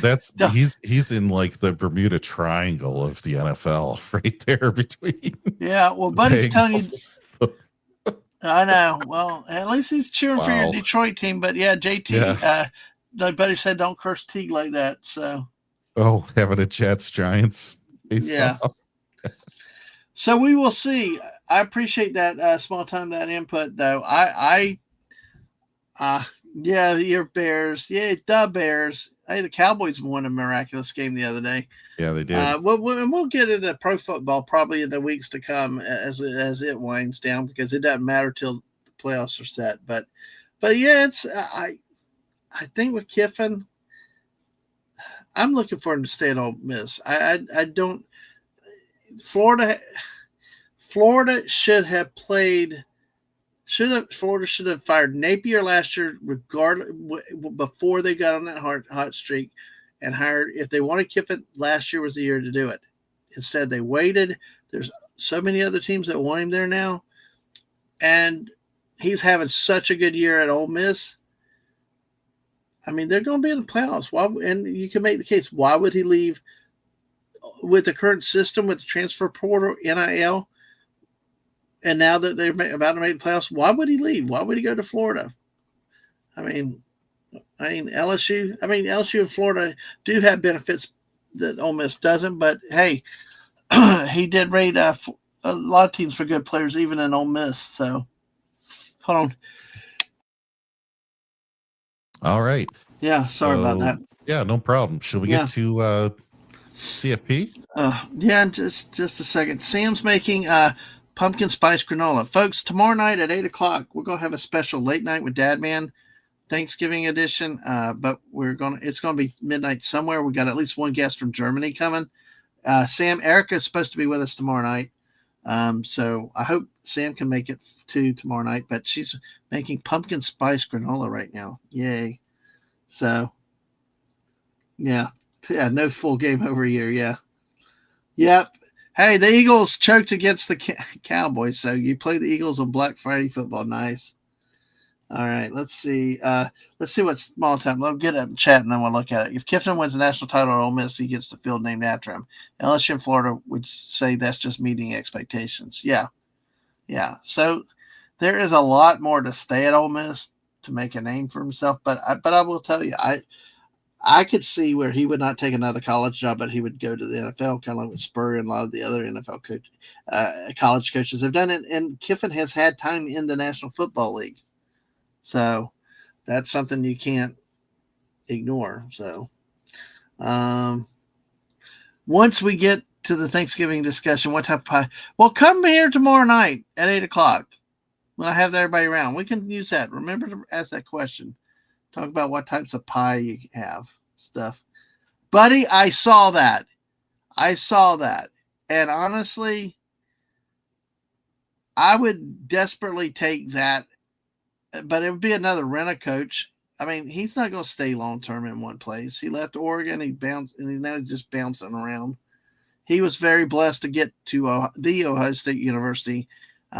he's in like the Bermuda Triangle of the NFL, right there between. Yeah, well, Buddy's telling you. I know. Well, at least he's cheering for your Detroit team. But yeah, JT. Like Buddy said, don't curse Teague like that. So. Oh, having a Jets Giants. Yeah. So we will see. I appreciate that small time, that input, though. Yeah, your Bears. Yeah, the Bears. Hey, the Cowboys won a miraculous game the other day. Yeah, they did. We'll get into pro football probably in the weeks to come as it winds down, because it doesn't matter till the playoffs are set. But yeah, it's I think with Kiffin, I'm looking for him to stay at Ole Miss. I don't. Florida should have played. Florida should have fired Napier last year, regardless, before they got on that hot streak, and hired. If they wanted Kiffin, last year was the year to do it. Instead, they waited. There's so many other teams that want him there now, and he's having such a good year at Ole Miss. I mean, they're going to be in the playoffs. And you can make the case, why would he leave with the current system, with the transfer portal, NIL? And now that they're about to make the playoffs, why would he leave? Why would he go to Florida? I mean, LSU and Florida do have benefits that Ole Miss doesn't. But hey, he did rate a lot of teams for good players, even in Ole Miss. So, hold on. All right. Yeah, sorry about that. Yeah, no problem. Should we get to CFP? Yeah, just a second. Sam's making pumpkin spice granola. Folks, tomorrow night at 8 o'clock, we're going to have a special late night with Dadman, Thanksgiving edition. But it's going to be midnight somewhere. We got at least one guest from Germany coming. Erica is supposed to be with us tomorrow night. So I hope Sam can make it too tomorrow night, but she's making pumpkin spice granola right now. Yay. So yeah, no full game over here. Yeah. Yep. Hey, the Eagles choked against the Cowboys, so you play the Eagles on Black Friday football. Nice. All right, let's see. Let's see what small time. Let's get up and chat, and then we'll look at it. If Kiffin wins the national title at Ole Miss, he gets the field named after him. LSU and Florida would say that's just meeting expectations. Yeah. So there is a lot more to stay at Ole Miss to make a name for himself. But I will tell you, I could see where he would not take another college job, but he would go to the NFL, kind of like with Spurrier and a lot of the other NFL college coaches have done it. And Kiffin has had time in the National Football League. So that's something you can't ignore. So once we get to the Thanksgiving discussion, what type of pie? Well, come here tomorrow night at 8 o'clock when I have everybody around. We can use that. Remember to ask that question. Talk about what types of pie you have, stuff. Buddy, I saw that. And honestly, I would desperately take that. But it would be another rent-a-coach. I mean, he's not going to stay long-term in one place. He left Oregon. He bounced, and now he's just bouncing around. He was very blessed to get to the Ohio State University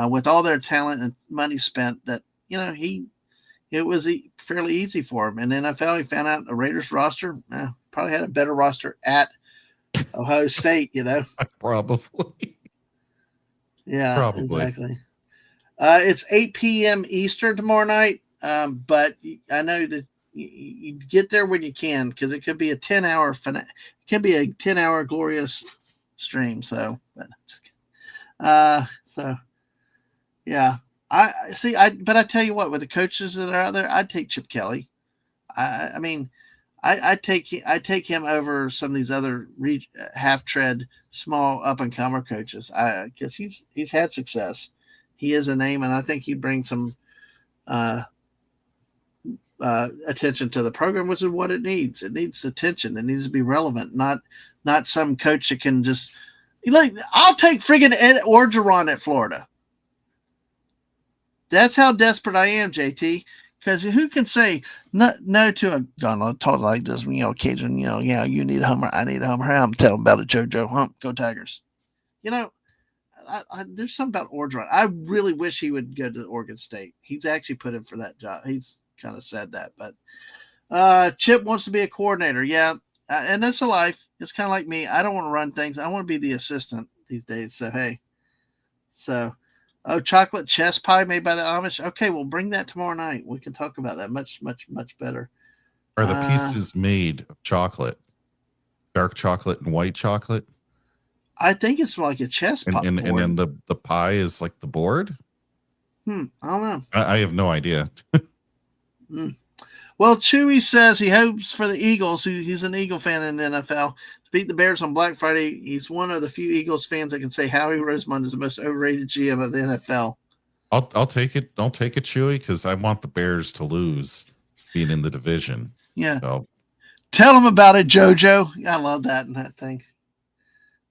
with all their talent and money spent, that, it was fairly easy for him. And NFL, he found out the Raiders roster probably had a better roster at Ohio State. Probably. Yeah, Probably. exactly. It's 8 p.m. Eastern tomorrow night, but I know that you get there when you can, because it could be a 10-hour it could be a 10-hour glorious stream. So yeah, but I tell you what, with the coaches that are out there, I'd take Chip Kelly. I mean, I take him over some of these other half tread small up and comer coaches. Because he's had success. He is a name, and I think he'd bring some attention to the program, which is what it needs. It needs attention. It needs to be relevant, not some coach that can just I'll take friggin' Ed Orgeron at Florida. That's how desperate I am, JT. Because who can say no to a gun talk like this? Occasion, you need a homer, I need a homer. I'm telling about it, JoJo. Hump, go Tigers. There's something about Orgeron. I really wish he would go to Oregon State. He's actually put in for that job. He's kind of said that, but Chip wants to be a coordinator. Yeah, and that's a life. It's kind of like me. I don't want to run things. I want to be the assistant these days. So hey, chocolate chess pie made by the Amish. Okay, we'll bring that tomorrow night. We can talk about that much better. Are the pieces made of chocolate, dark chocolate and white chocolate? I think it's like a chess pie. And then the pie is like the board? I don't know. I have no idea. Well, Chewy says he hopes for the Eagles. He's an Eagle fan in the NFL. To beat the Bears on Black Friday. He's one of the few Eagles fans that can say Howie Roseman is the most overrated GM of the NFL. I'll take it. Don't take it, Chewy, because I want the Bears to lose, being in the division. Yeah. So tell him about it, JoJo. I love that and that thing.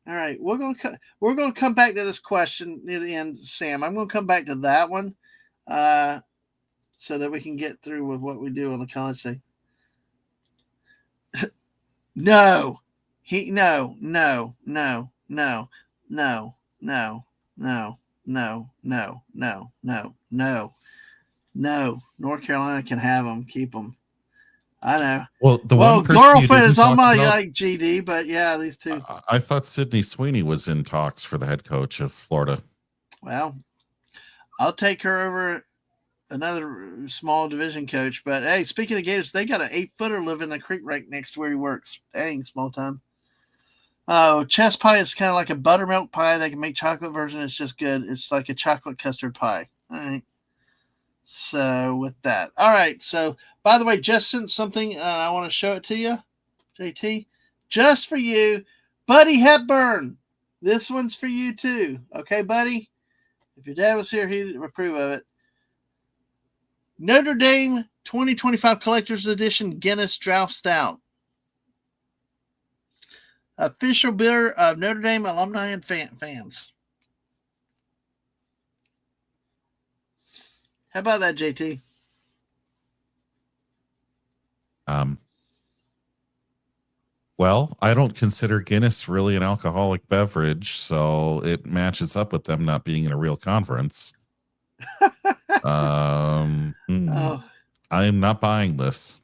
All right, we're gonna come back to this question near the end, Sam. I'm gonna come back to that one, so that we can get through with what we do on the college thing. No, no. North Carolina can have them, keep them. I know. Well, one girlfriend is on my like GD, but yeah, these two. I thought Sydney Sweeney was in talks for the head coach of Florida. Well, I'll take her over another small division coach. But hey, speaking of Gators, they got an 8-footer living in the creek right next to where he works. Dang, small time. Oh, chess pie is kind of like a buttermilk pie. They can make chocolate version. It's just good. It's like a chocolate custard pie. All right. So with that, all right. So by the way, just sent something. I want to show it to you, JT, just for you, Buddy Hepburn. This one's for you too. Okay, buddy. If your dad was here, he'd approve of it. Notre Dame 2025 Collector's Edition Guinness Draft Stout. Official beer of Notre Dame alumni and fans. How about that, JT? Well, I don't consider Guinness really an alcoholic beverage, so it matches up with them not being in a real conference. I am not buying this.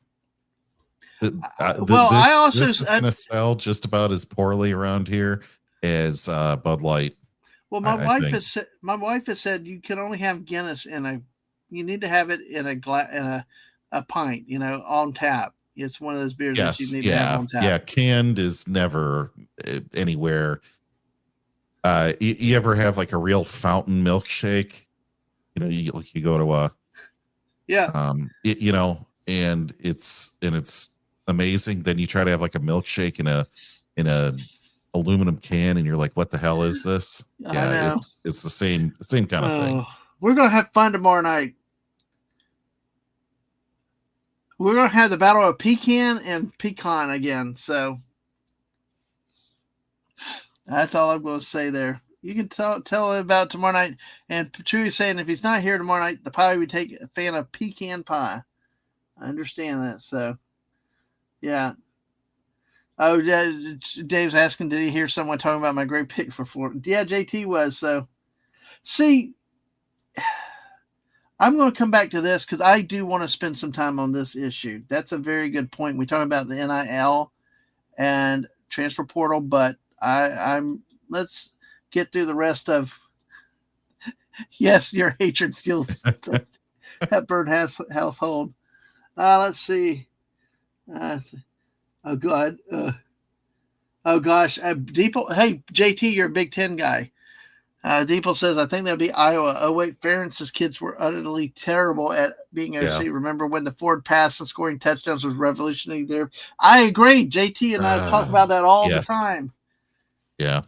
This is going to sell just about as poorly around here as Bud Light. Well, my wife has said you can only have Guinness you need to have it in a pint, on tap. It's one of those beers that you need to have on tap. Yeah, canned is never anywhere. You ever have like a real fountain milkshake? You go to and it's amazing. Then you try to have like a milkshake in a aluminum can, and you're like, what the hell is this? Yeah, it's the same kind of thing. We're gonna have fun tomorrow night. We're gonna have the battle of pecan and pecan again. So that's all I'm gonna say there. You can tell about tomorrow night. And Patrice saying if he's not here tomorrow night, the pie would take a fan of pecan pie. I understand that. So yeah. Oh, Dave's asking, did he hear someone talking about my great pick for Florida? Yeah, JT was. So see, I'm going to come back to this because I do want to spend some time on this issue. That's a very good point. We talk about the NIL and transfer portal, but let's get through the rest of. Yes, your hatred steals Hepburn household. Let's see. Oh God. Oh gosh. Deeple. Hey JT, you're a Big Ten guy. Deeple says, I think that would be Iowa. Oh, wait, Ferentz's kids were utterly terrible at being OC. Yeah. Remember when the forward pass and scoring touchdowns was revolutionary there? I agree. JT and I talk about that all the time. Yeah.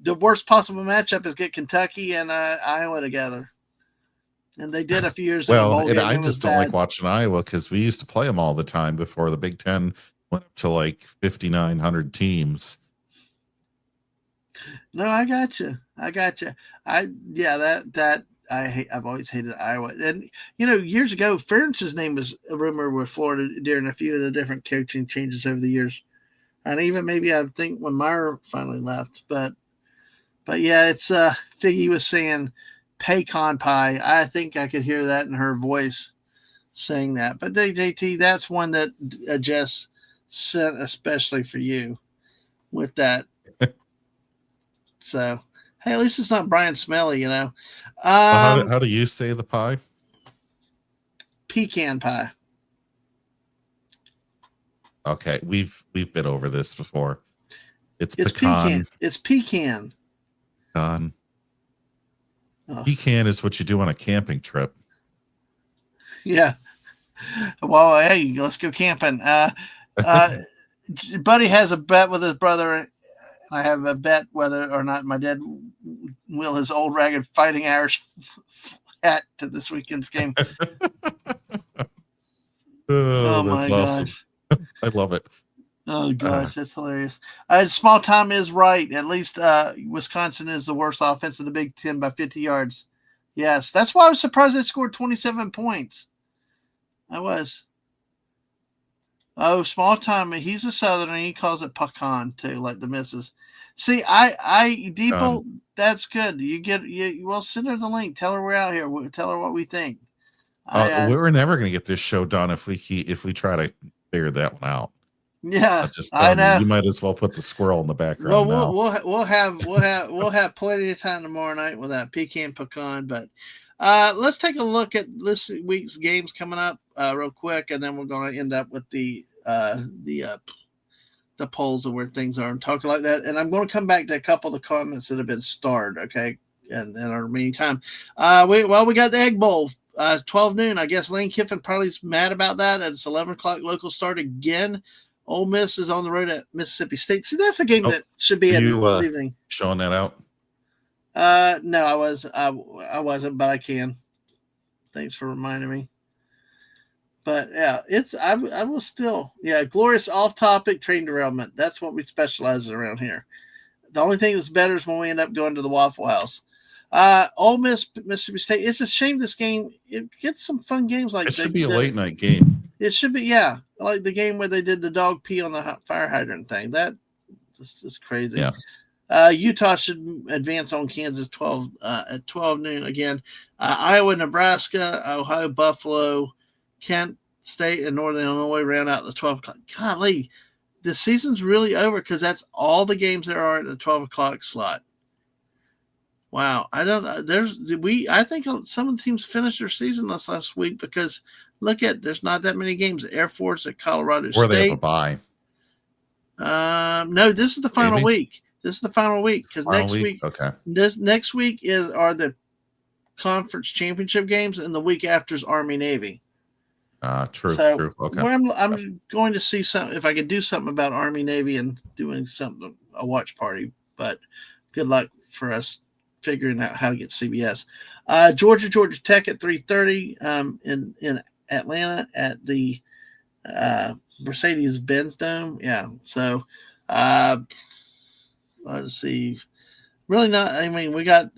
The worst possible matchup is get Kentucky and Iowa together. And they did a few years ago. Well, and I just don't like watching Iowa because we used to play them all the time before the Big Ten went up to like 5,900 teams. No, I got you. I've always hated Iowa. And years ago, Ferentz's name was a rumor with Florida during a few of the different coaching changes over the years. And even maybe I think when Meyer finally left. But yeah, it's Figgy was saying pecan pie. I think I could hear that in her voice saying that. But JT, that's one that Jess sent especially for you with that. So, hey, at least it's not Brian Smelly, How do you say the pie? Pecan pie. Okay, we've been over this before. It's pecan. It's pecan. Pecan. Oh. Pecan is what you do on a camping trip. Yeah. Well, hey, let's go camping. Buddy has a bet with his brother. I have a bet whether or not my dad will his old ragged Fighting Irish hat to this weekend's game. Oh my gosh. I love it. Oh gosh, that's hilarious. Small time is right. At least Wisconsin is the worst offense in the Big Ten by 50 yards. Yes, that's why I was surprised they scored 27 points. I was. Oh, small time. He's a Southerner. He calls it pecan too, like the missus. See, Deeple, that's good. Well, send her the link. Tell her we're out here. Tell her what we think. We're never going to get this show done if we try to figure that one out. Yeah, I know. You might as well put the squirrel in the background. Well, we'll have plenty of time tomorrow night with that pecan. But let's take a look at this week's games coming up real quick, and then we're going to end up with the polls of where things are and talk like that. And I'm going to come back to a couple of the comments that have been starred, okay, and our remaining time. We got the Egg Bowl, 12 noon. I guess Lane Kiffin probably is mad about that. It's 11 o'clock local start again. Ole Miss is on the road at Mississippi State. See, that's a game that should be in the evening. Showing that out? No, I wasn't, but I can. Thanks for reminding me. But yeah, I will still, glorious off-topic train derailment. That's what we specialize in around here. The only thing that's better is when we end up going to the Waffle House. Ole Miss, Mississippi State. It's a shame this game. It gets some fun games like it should be a late night game. It should be, like the game where they did the dog pee on the fire hydrant thing. That is crazy. Yeah. Utah should advance on Kansas at 12 noon again. Iowa, Nebraska, Ohio, Buffalo, Kent State, and Northern Illinois round out the 12 o'clock. Golly, the season's really over because that's all the games there are at the 12 o'clock slot. Wow, I think some of the teams finished their season last week because there's not that many games. Air Force at Colorado State. Or they have a bye. No, this is the final week. This is the final week because next week. Okay. Next week are the conference championship games, and the week after is Army Navy. True. So true. Okay. I'm going to see something if I could do something about Army Navy and doing a watch party. But good luck for us figuring out how to get CBS. Georgia Tech at 3:30 in Atlanta at the Mercedes-Benz Dome. Yeah. So let's see. Really not. I mean, we got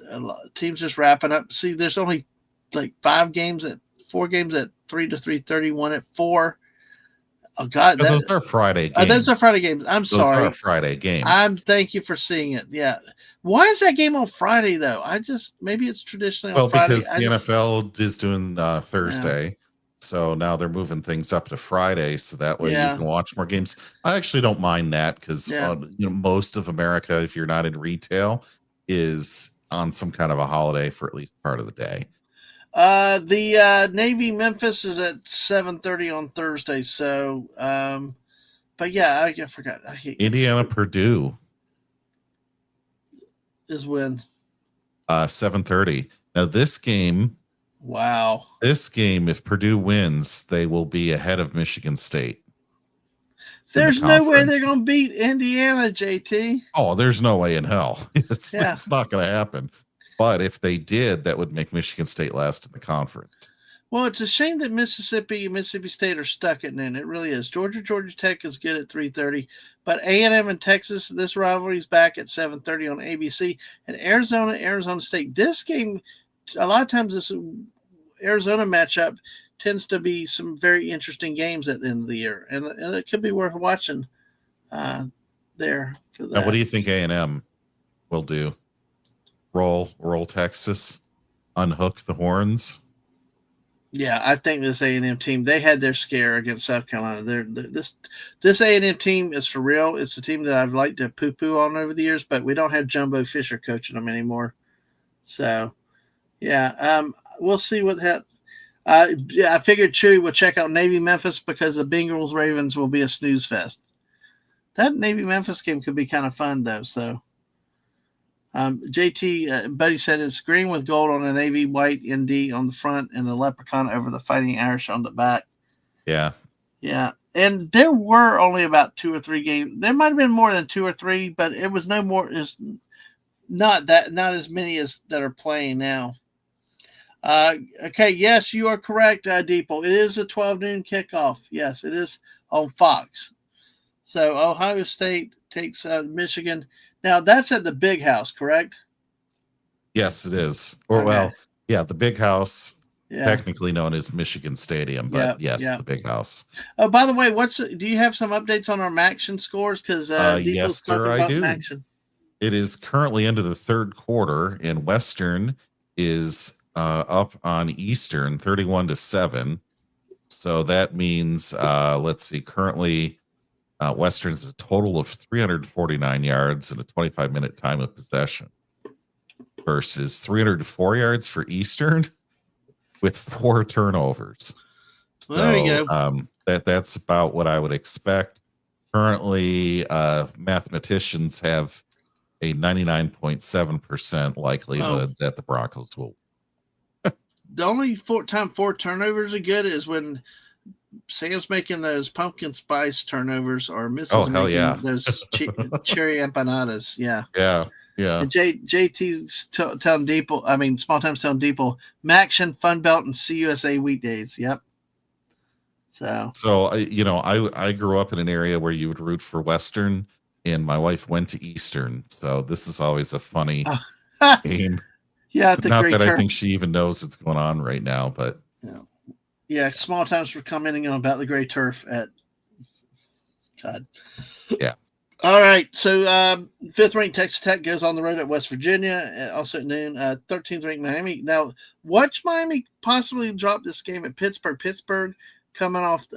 teams just wrapping up. See, there's only like 4 games at 3 to 3:30, one at 4. Oh God, No, those are Friday games. those are Friday games. I'm sorry. Those are Friday games. Thank you for seeing it. Yeah. Why is that game on Friday though? Maybe it's traditionally on Friday. Because the NFL is doing Thursday. Yeah. So now they're moving things up to Friday, so that way Yeah. you can watch more games. I actually don't mind that because most of America, if you're not in retail, is on some kind of a holiday for at least part of the day. The Navy Memphis is at 7:30 on Thursday. So, but yeah, I forgot. Indiana Purdue is when 7:30. Now this game. Wow. This game, if Purdue wins, they will be ahead of Michigan State. There's no way they're going to beat Indiana, JT. Oh, there's no way in hell. It's not going to happen. But if they did, that would make Michigan State last in the conference. Well, it's a shame that Mississippi and Mississippi State are stuck at noon. It really is. Georgia Tech is good at 3:30, but A&M and Texas, this rivalry is back at 7:30 on ABC. And Arizona State. This game, a lot of times this Arizona matchup tends to be some very interesting games at the end of the year, and it could be worth watching there for that. Now, what do you think A&M will do? Roll Texas, unhook the horns? Yeah, I think this A&M team, they had their scare against South Carolina. This A&M team is for real. It's a team that I've liked to poo-poo on over the years, but we don't have Jumbo Fisher coaching them anymore. So, yeah, we'll see what happens. I figured Chewy would check out Navy Memphis because the Bengals Ravens will be a snooze fest. That Navy Memphis game could be kind of fun though. So, JT Buddy said it's green with gold on a navy, white ND on the front, and the leprechaun over the Fighting Irish on the back. Yeah, and there were only about 2 or 3 games. There might have been more than 2 or 3, but it was no more. It's not as many as that are playing now. Okay, yes, you are correct, Deeple. It is a 12 noon kickoff. Yes, it is on Fox. So Ohio State takes Michigan. Now, that's at the Big House, correct? Yes, it is. Or, okay. The Big House, technically known as Michigan Stadium, but the Big House. Oh, by the way, do you have some updates on our Maction scores? Because yes, sir, I do. Maction. It is currently into the third quarter, and Western is up on Eastern 31-7. So that means, let's see, currently Western is a total of 349 yards and a 25-minute time of possession versus 304 yards for Eastern with 4 turnovers. Well, there you go. That's about what I would expect. Currently, mathematicians have a 99.7% likelihood that the Broncos will. The only 4 turnovers are good is when Sam's making those pumpkin spice turnovers or Mrs. making those cherry empanadas. Yeah. And JT's telling Deeple, Small Time's telling Deeple, Maction, Fun Belt, and CUSA weekdays. Yep. So I grew up in an area where you would root for Western, and my wife went to Eastern. So this is always a funny game. Yeah, not that I think she even knows what's going on right now, but Small Times for commenting on about the gray turf at God. Yeah. All right, so 5th ranked Texas Tech goes on the road at West Virginia, also at noon. 13th ranked Miami. Now, watch Miami possibly drop this game at Pittsburgh. Pittsburgh coming off,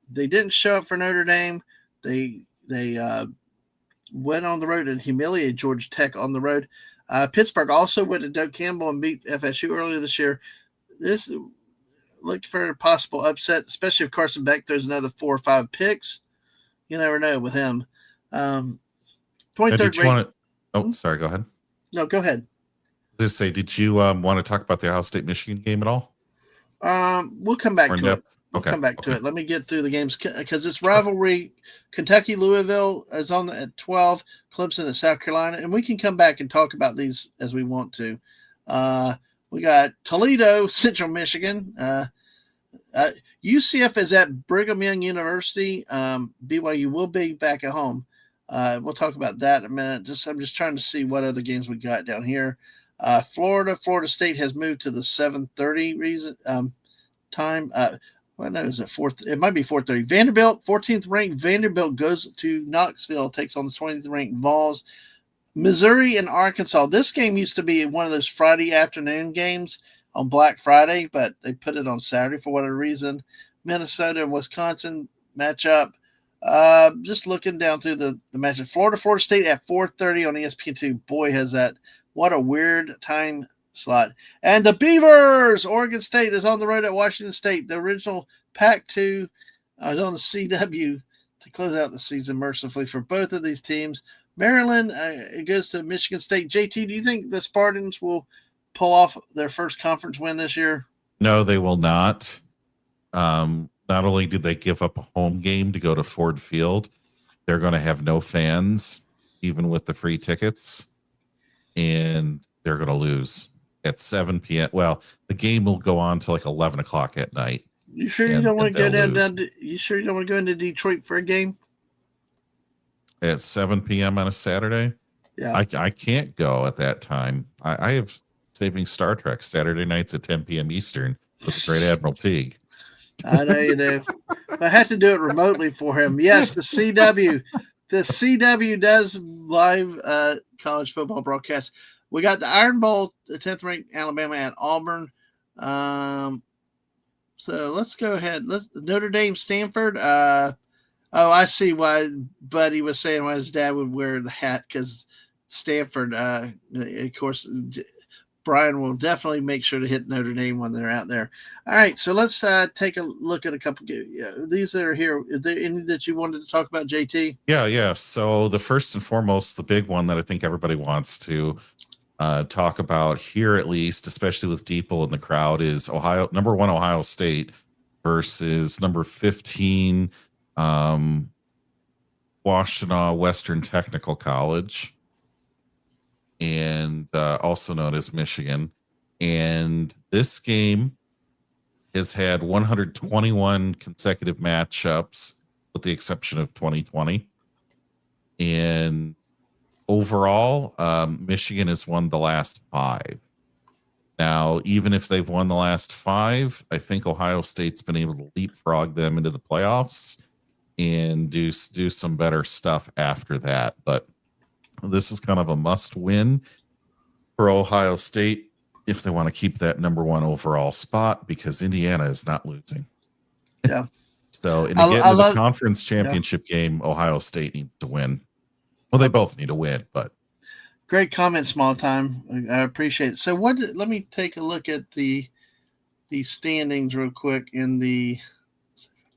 they didn't show up for Notre Dame. They went on the road and humiliated Georgia Tech on the road. Pittsburgh also went to Doug Campbell and beat FSU earlier this year. This look for a possible upset, especially if Carson Beck throws another 4 or 5 picks. You never know with him. 23rd ranked. Sorry, go ahead. No, go ahead. Just say, did you want to talk about the Ohio State Michigan game at all? We'll come back to it. We'll come back to it. Let me get through the games because it's rivalry. Kentucky Louisville is on at 12. Clemson at South Carolina, and we can come back and talk about these as we want to. We got Toledo, Central Michigan. UCF is at Brigham Young University. BYU will be back at home. We'll talk about that in a minute. I'm just trying to see what other games we got down here. Florida State has moved to the 7:30 time. Well, no, is it fourth? It might be 4:30. Vanderbilt, 14th ranked Vanderbilt goes to Knoxville, takes on the 20th ranked Vols. Missouri and Arkansas. This game used to be one of those Friday afternoon games on Black Friday, but they put it on Saturday for whatever reason. Minnesota and Wisconsin matchup. Just looking down through the matchup. Florida State at 4:30 on ESPN2. Boy, has that. What a weird time slot. And the Beavers, Oregon State is on the road at Washington State. The original Pac-2 is on the CW to close out the season mercifully for both of these teams. Maryland it goes to Michigan State. JT, do you think the Spartans will pull off their first conference win this year? No, they will not. Not only did they give up a home game to go to Ford Field, they're going to have no fans, even with the free tickets, and they're going to lose at 7 p.m. Well, the game will go on to like 11 o'clock at night. You sure you don't want to go down? You sure you don't want to go into Detroit for a game? At 7 p.m. on a Saturday? Yeah. I can't go at that time. I have Saving Star Trek Saturday nights at 10 p.m. Eastern with Great Admiral Teague. I know you do. I had to do it remotely for him. Yes, the CW. The CW does live college football broadcast. We got the Iron Bowl, the 10th ranked Alabama at Auburn. So let's go ahead. Notre Dame, Stanford. I see why Buddy was saying why his dad would wear the hat, because Stanford, of course, Brian will definitely make sure to hit Notre Dame when they're out there. All right, so let's take a look at a couple. These that are here. Is there any that you wanted to talk about, JT? Yeah. So the first and foremost, the big one that I think everybody wants to talk about here, at least, especially with Deeple in the crowd, is number 1 Ohio State versus number 15 Washtenaw Western Technical College, and also known as Michigan. And this game has had 121 consecutive matchups, with the exception of 2020. And overall, Michigan has won the last 5. Now, even if they've won the last 5, I think Ohio State's been able to leapfrog them into the playoffs and do some better stuff after that. But this is kind of a must win for Ohio State if they want to keep that number 1 overall spot, because Indiana is not losing. Yeah. So to get into the conference championship game, Ohio State needs to win. Well, they both need to win, but great comment, Small Time. I appreciate it. So let me take a look at the standings real quick in the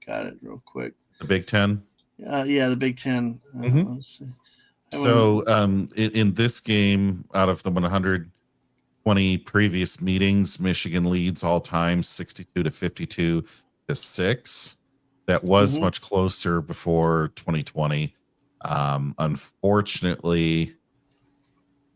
got it real quick. The Big Ten? Yeah, the Big Ten. Let's see. So in this game, out of the 120 previous meetings, Michigan leads all time 62-52 to 6. That was much closer before 2020. Unfortunately,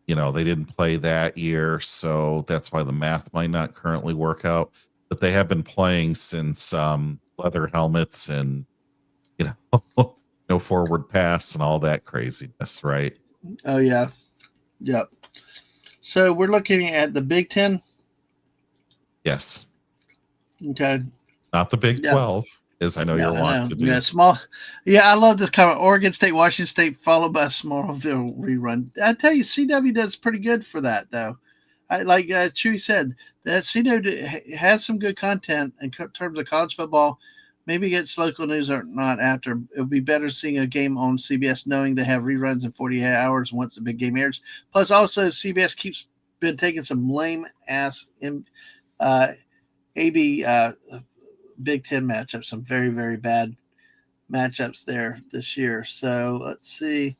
they didn't play that year, so that's why the math might not currently work out. But they have been playing since leather helmets and no forward pass and all that craziness, right? Oh yeah, yep. So we're looking at the Big Ten. Yes. Okay. Not the Big 12, as I know you'll want to do. Yeah, small. Yeah, I love this comment. Oregon State, Washington State, followed by a Smallville rerun. I tell you, CW does pretty good for that, though. Like Chewy said, that CW has some good content in terms of college football. Maybe gets local news or not after. It would be better seeing a game on CBS knowing they have reruns in 48 hours once the big game airs. Plus, also, CBS been taking some lame-ass AB Big Ten matchups, some very, very bad matchups there this year. So, let's see.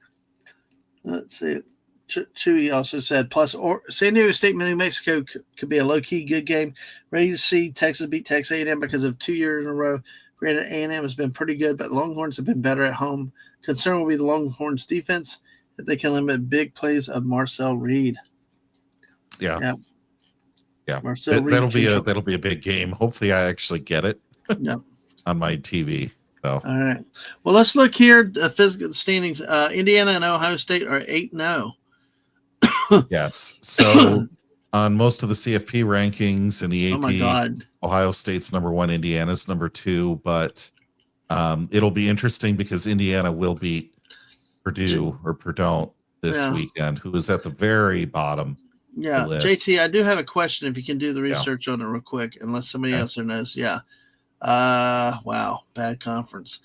Chewy also said, plus San Diego State, New Mexico could be a low-key good game. Ready to see Texas beat Texas A&M because of 2 years in a row. Granted, A&M has been pretty good, but Longhorns have been better at home. Concern will be the Longhorns' defense, if they can limit big plays of Marcel Reed. Yeah. Marcel Reed that'll be a big game. Hopefully, I actually get it on my TV. So. All right. Well, let's look here. The physical standings. Indiana and Ohio State are 8-0. Yes. So on most of the CFP rankings and the AP. Oh my God. Ohio State's number 1, Indiana's number 2, but it'll be interesting because Indiana will beat Purdue or Purdue this weekend, who is at the very bottom. Yeah, JT, I do have a question if you can do the research on it real quick, unless somebody else there knows. Yeah. Wow, bad conference.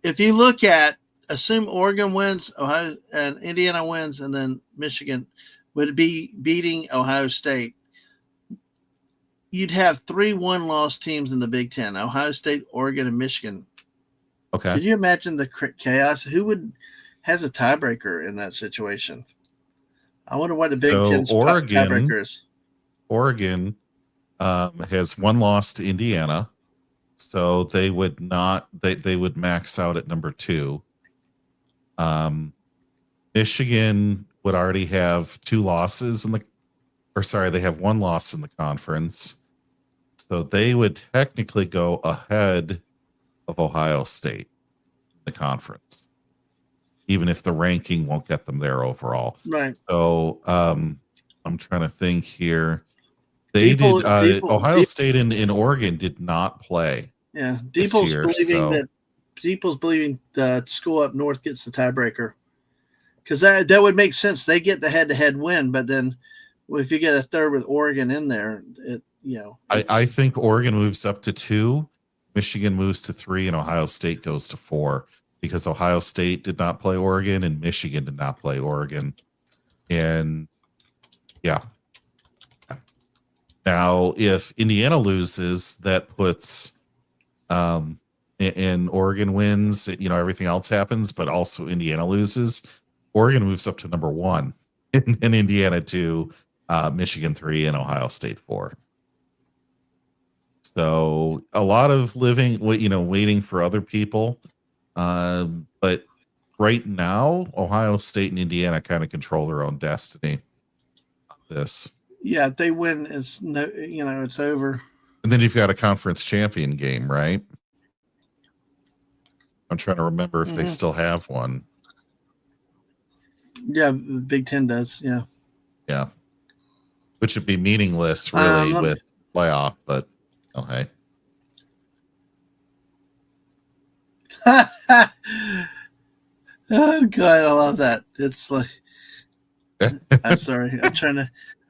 If you look at, assume Oregon wins, Ohio and Indiana wins, and then Michigan would be beating Ohio State. You'd have 3 1-loss teams in the Big Ten: Ohio State, Oregon, and Michigan. Okay. Could you imagine the chaos? Who has a tiebreaker in that situation? I wonder what the Big Ten's tiebreaker is. Oregon has 1 loss to Indiana, so they would not. They would max out at number 2. Michigan would already have 2 losses they have 1 loss in the conference, so they would technically go ahead of Ohio State in the conference, even if the ranking won't get them there overall. Right. So I'm trying to think here. Ohio State and Oregon did not play. Yeah, People's believing the school up north gets the tiebreaker, because that would make sense. They get the head-to-head win, but then if you get a third with Oregon in there, I think Oregon moves up to 2, Michigan moves to 3, and Ohio State goes to 4, because Ohio State did not play Oregon and Michigan did not play Oregon. And yeah. Now, if Indiana loses, that puts and Oregon wins, everything else happens, but also Indiana loses, Oregon moves up to number 1 and Indiana 2, Michigan 3, and Ohio State 4. So a lot of waiting for other people. But right now, Ohio State and Indiana kind of control their own destiny. Yeah, if they win, it's over. And then you've got a conference champion game, right? I'm trying to remember if they still have one. Yeah, Big Ten does. Yeah. Yeah. Which would be meaningless, really, with playoff, but okay. Oh God, I love that. It's like, I'm sorry.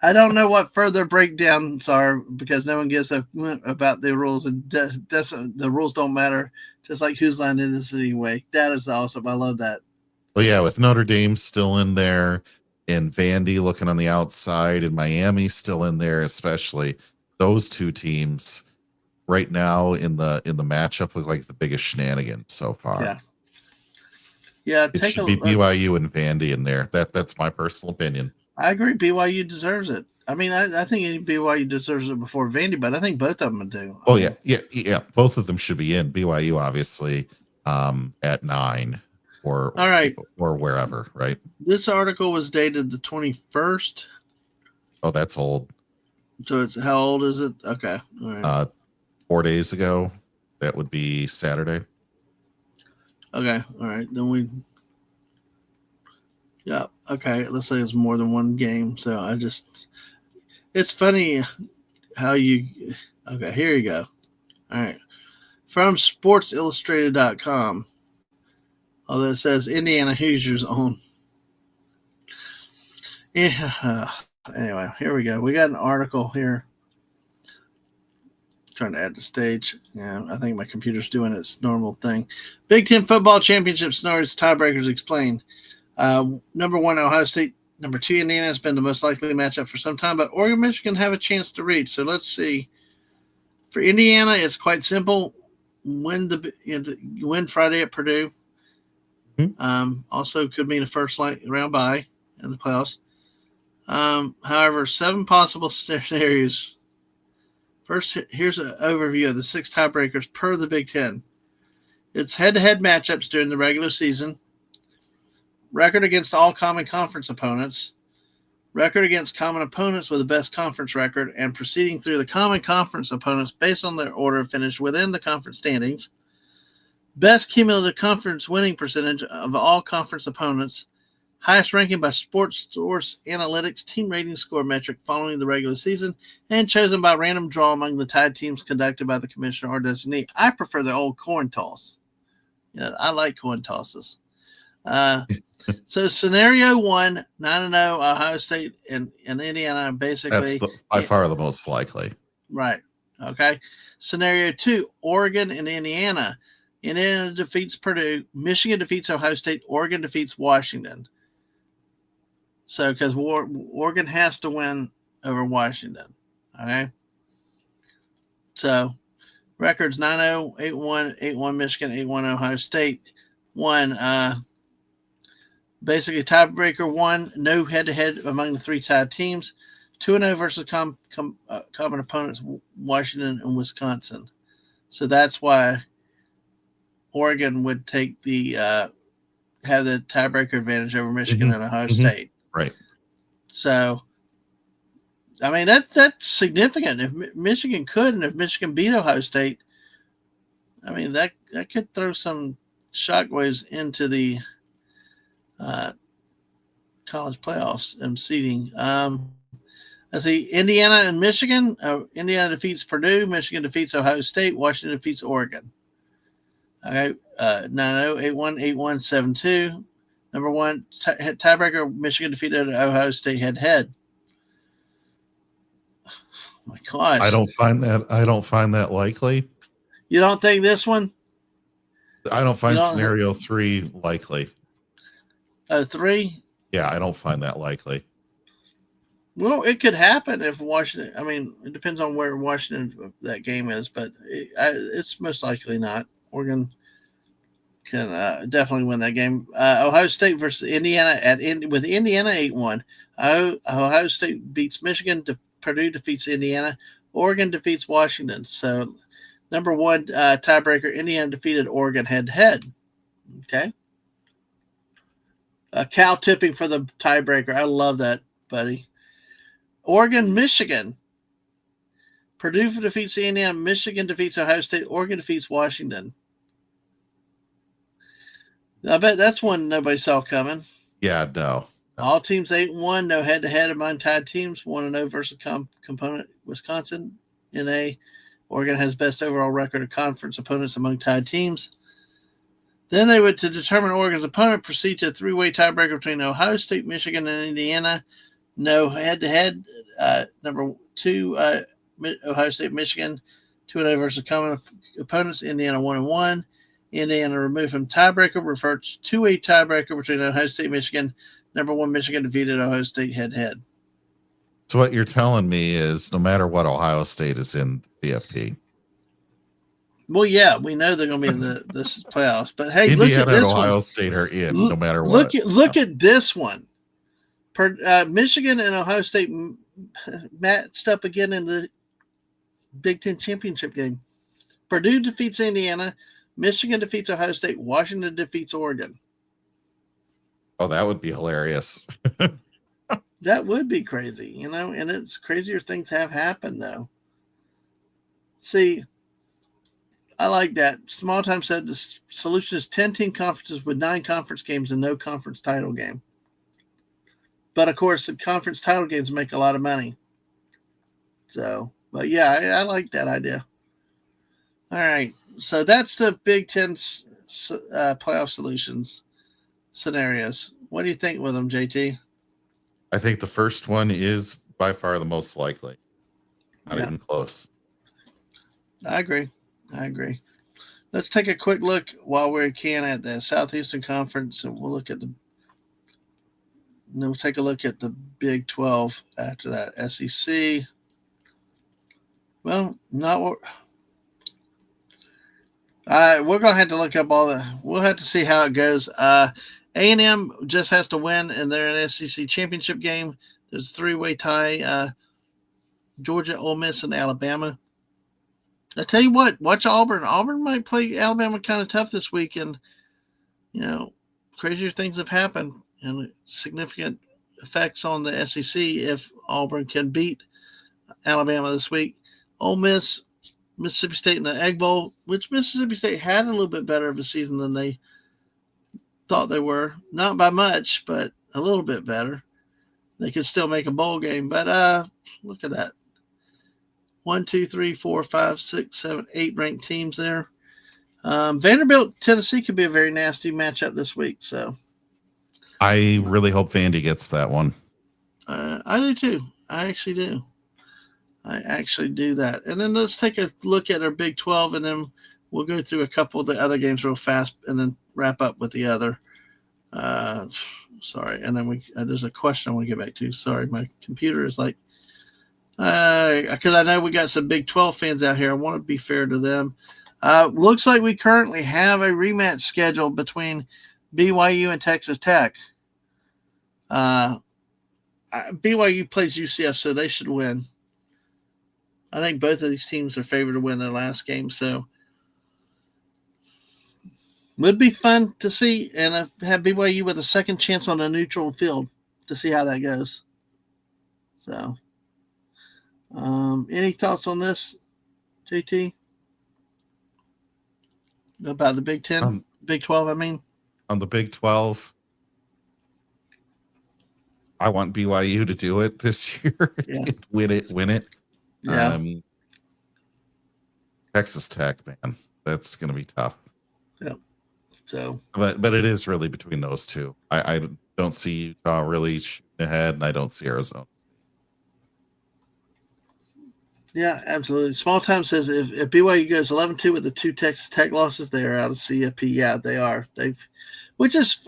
I don't know what further breakdowns are, because no one gives a about the rules, and the rules don't matter. Just like whose line it is anyway. That is awesome. I love that. Well, yeah, with Notre Dame still in there, and Vandy looking on the outside, and Miami still in there, especially those 2 teams right now in the matchup look like the biggest shenanigans so far. Yeah. Yeah, it should be BYU and Vandy in there. That's my personal opinion. I agree. BYU deserves it. I mean, I think BYU deserves it before Vandy, but I think both of them do. Oh yeah. Both of them should be in. BYU obviously at 9 or wherever, right? This article was dated the 21st. Oh, that's old. So it's, how old is it? Okay. All right. 4 days ago. That would be Saturday. Okay. All right. Then yeah. Okay. Let's say it's more than one game. So it's funny how okay, here you go. All right. From sportsillustrated.com. Although it says Indiana Hoosiers own. Yeah. Anyway, here we go. We got an article here. Trying to add the stage. Yeah, I think my computer's doing its normal thing. Big Ten football championship scenarios, tiebreakers explained. Number 1, Ohio State. Number 2, Indiana has been the most likely matchup for some time, but Oregon, Michigan have a chance to reach. So let's see. For Indiana, it's quite simple. Win Friday at Purdue. Mm-hmm. Also could mean a first round bye in the playoffs. However, 7 possible scenarios. First, here's an overview of the 6 tiebreakers per the Big Ten. It's head-to-head matchups during the regular season, record against all common conference opponents, record against common opponents with the best conference record, and proceeding through the common conference opponents based on their order of finish within the conference standings, best cumulative conference winning percentage of all conference opponents, highest ranking by Sports Source Analytics team rating score metric following the regular season, and chosen by random draw among the tied teams conducted by the commissioner or designee. I prefer the old coin toss. Yeah, I like coin tosses. So scenario 1, 9-0, Ohio State and Indiana, basically. That's by far the most likely. Right. Okay. Scenario 2, Oregon and Indiana. Indiana defeats Purdue. Michigan defeats Ohio State. Oregon defeats Washington. So, because Oregon has to win over Washington. Okay. So, records 9-0, 8-1, 8-1 Michigan, 8-1 Ohio State. Basically, tiebreaker 1, no head-to-head among the three tied teams. 2-0 versus common opponents, Washington and Wisconsin. So that's why Oregon would take have the tiebreaker advantage over Michigan and Ohio State. Right. So, I mean, that's significant. If Michigan could, and if Michigan beat Ohio State, I mean, that could throw some shockwaves into the college playoffs and seeding. Let's see, Indiana and Michigan. Indiana defeats Purdue. Michigan defeats Ohio State. Washington defeats Oregon. Okay, 9-0, 8-1, 8-1, 7-2. Number 1, tiebreaker, Michigan defeated Ohio State head-to-head. Oh my gosh. I don't find that likely. You don't think this one? I don't find scenario 3 likely. 3? Yeah, I don't find that likely. Well, it could happen if Washington. I mean, it depends on where Washington that game is, but it's most likely not. Oregon can definitely win that game. Ohio State versus Indiana with Indiana 8-1. Ohio State beats Michigan. Purdue defeats Indiana. Oregon defeats Washington. So, number 1 tiebreaker, Indiana defeated Oregon head-to-head. Okay. Cow tipping for the tiebreaker. I love that, buddy. Oregon, Michigan. Purdue defeats Indiana. Michigan defeats Ohio State. Oregon defeats Washington. I bet that's one nobody saw coming. Yeah, no. All teams 8-1, no head-to-head among tied teams. 1-0 versus component Wisconsin. NA. Oregon has best overall record of conference opponents among tied teams. Then they would, to determine Oregon's opponent, proceed to a 3-way tiebreaker between Ohio State, Michigan, and Indiana. No head-to-head. Number 2, Ohio State, Michigan, 2-0 versus common opponents. Indiana 1-1. Indiana removed from tiebreaker, referred to 2-way tiebreaker between Ohio State, Michigan. Number 1, Michigan defeated Ohio State head-to-head. So what you're telling me is, no matter what, Ohio State is in the CFP. Well, yeah, we know they're going to be in the playoffs, but hey, Indiana look at this and Ohio one. State are in, no matter what. Look at this one. Michigan and Ohio State matched up again in the Big Ten championship game. Purdue defeats Indiana. Michigan defeats Ohio State. Washington defeats Oregon. Oh, that would be hilarious. That would be crazy, and it's crazier things have happened, though. See, I like that. Small Time said the solution is 10-team conferences with 9 conference games and no conference title game. But, of course, the conference title games make a lot of money. So, but, yeah, I like that idea. All right. So, that's the Big Ten playoff scenarios. What do you think with them, JT? I think the first one is by far the most likely. Not even close. I agree. Let's take a quick look while we can at the Southeastern Conference, and we'll take a look at the Big 12 after that. SEC. Well, not what. We're gonna have to look up we'll have to see how it goes. A&M just has to win, and they're an SEC championship game. There's a 3-way tie. Georgia, Ole Miss, and Alabama. I tell you what, watch Auburn. Auburn might play Alabama kind of tough this week, and crazier things have happened, and significant effects on the SEC if Auburn can beat Alabama this week. Ole Miss, Mississippi State in the Egg Bowl, which Mississippi State had a little bit better of a season than they thought they were. Not by much, but a little bit better. They could still make a bowl game, but look at that. 1, 2, 3, 4, 5, 6, 7, 8 ranked teams there. Vanderbilt, Tennessee could be a very nasty matchup this week. So I really hope Vandy gets that one. I do too. I actually do. I actually do that. And then let's take a look at our Big 12, and then we'll go through a couple of the other games real fast, and then wrap up with the other. Sorry, and then there's a question I want to get back to. Sorry, my computer is like, because I know we got some Big 12 fans out here. I want to be fair to them. Looks like we currently have a rematch scheduled between BYU and Texas Tech. BYU plays UCF, so they should win. I think both of these teams are favored to win their last game, so would be fun to see, and have BYU with a second chance on a neutral field to see how that goes. So, any thoughts on this, JT? About the Big 10, Big 12, I mean? On the Big 12, I want BYU to do it this year. Yeah. Win it. Yeah. Texas Tech, man, that's going to be tough. Yep. So, but it is really between those two. I don't see Utah really shooting ahead, and I don't see Arizona. Yeah, absolutely. Small Time says if BYU goes 11-2 with the 2 Texas Tech losses, they are out of CFP. Yeah, they are. Which is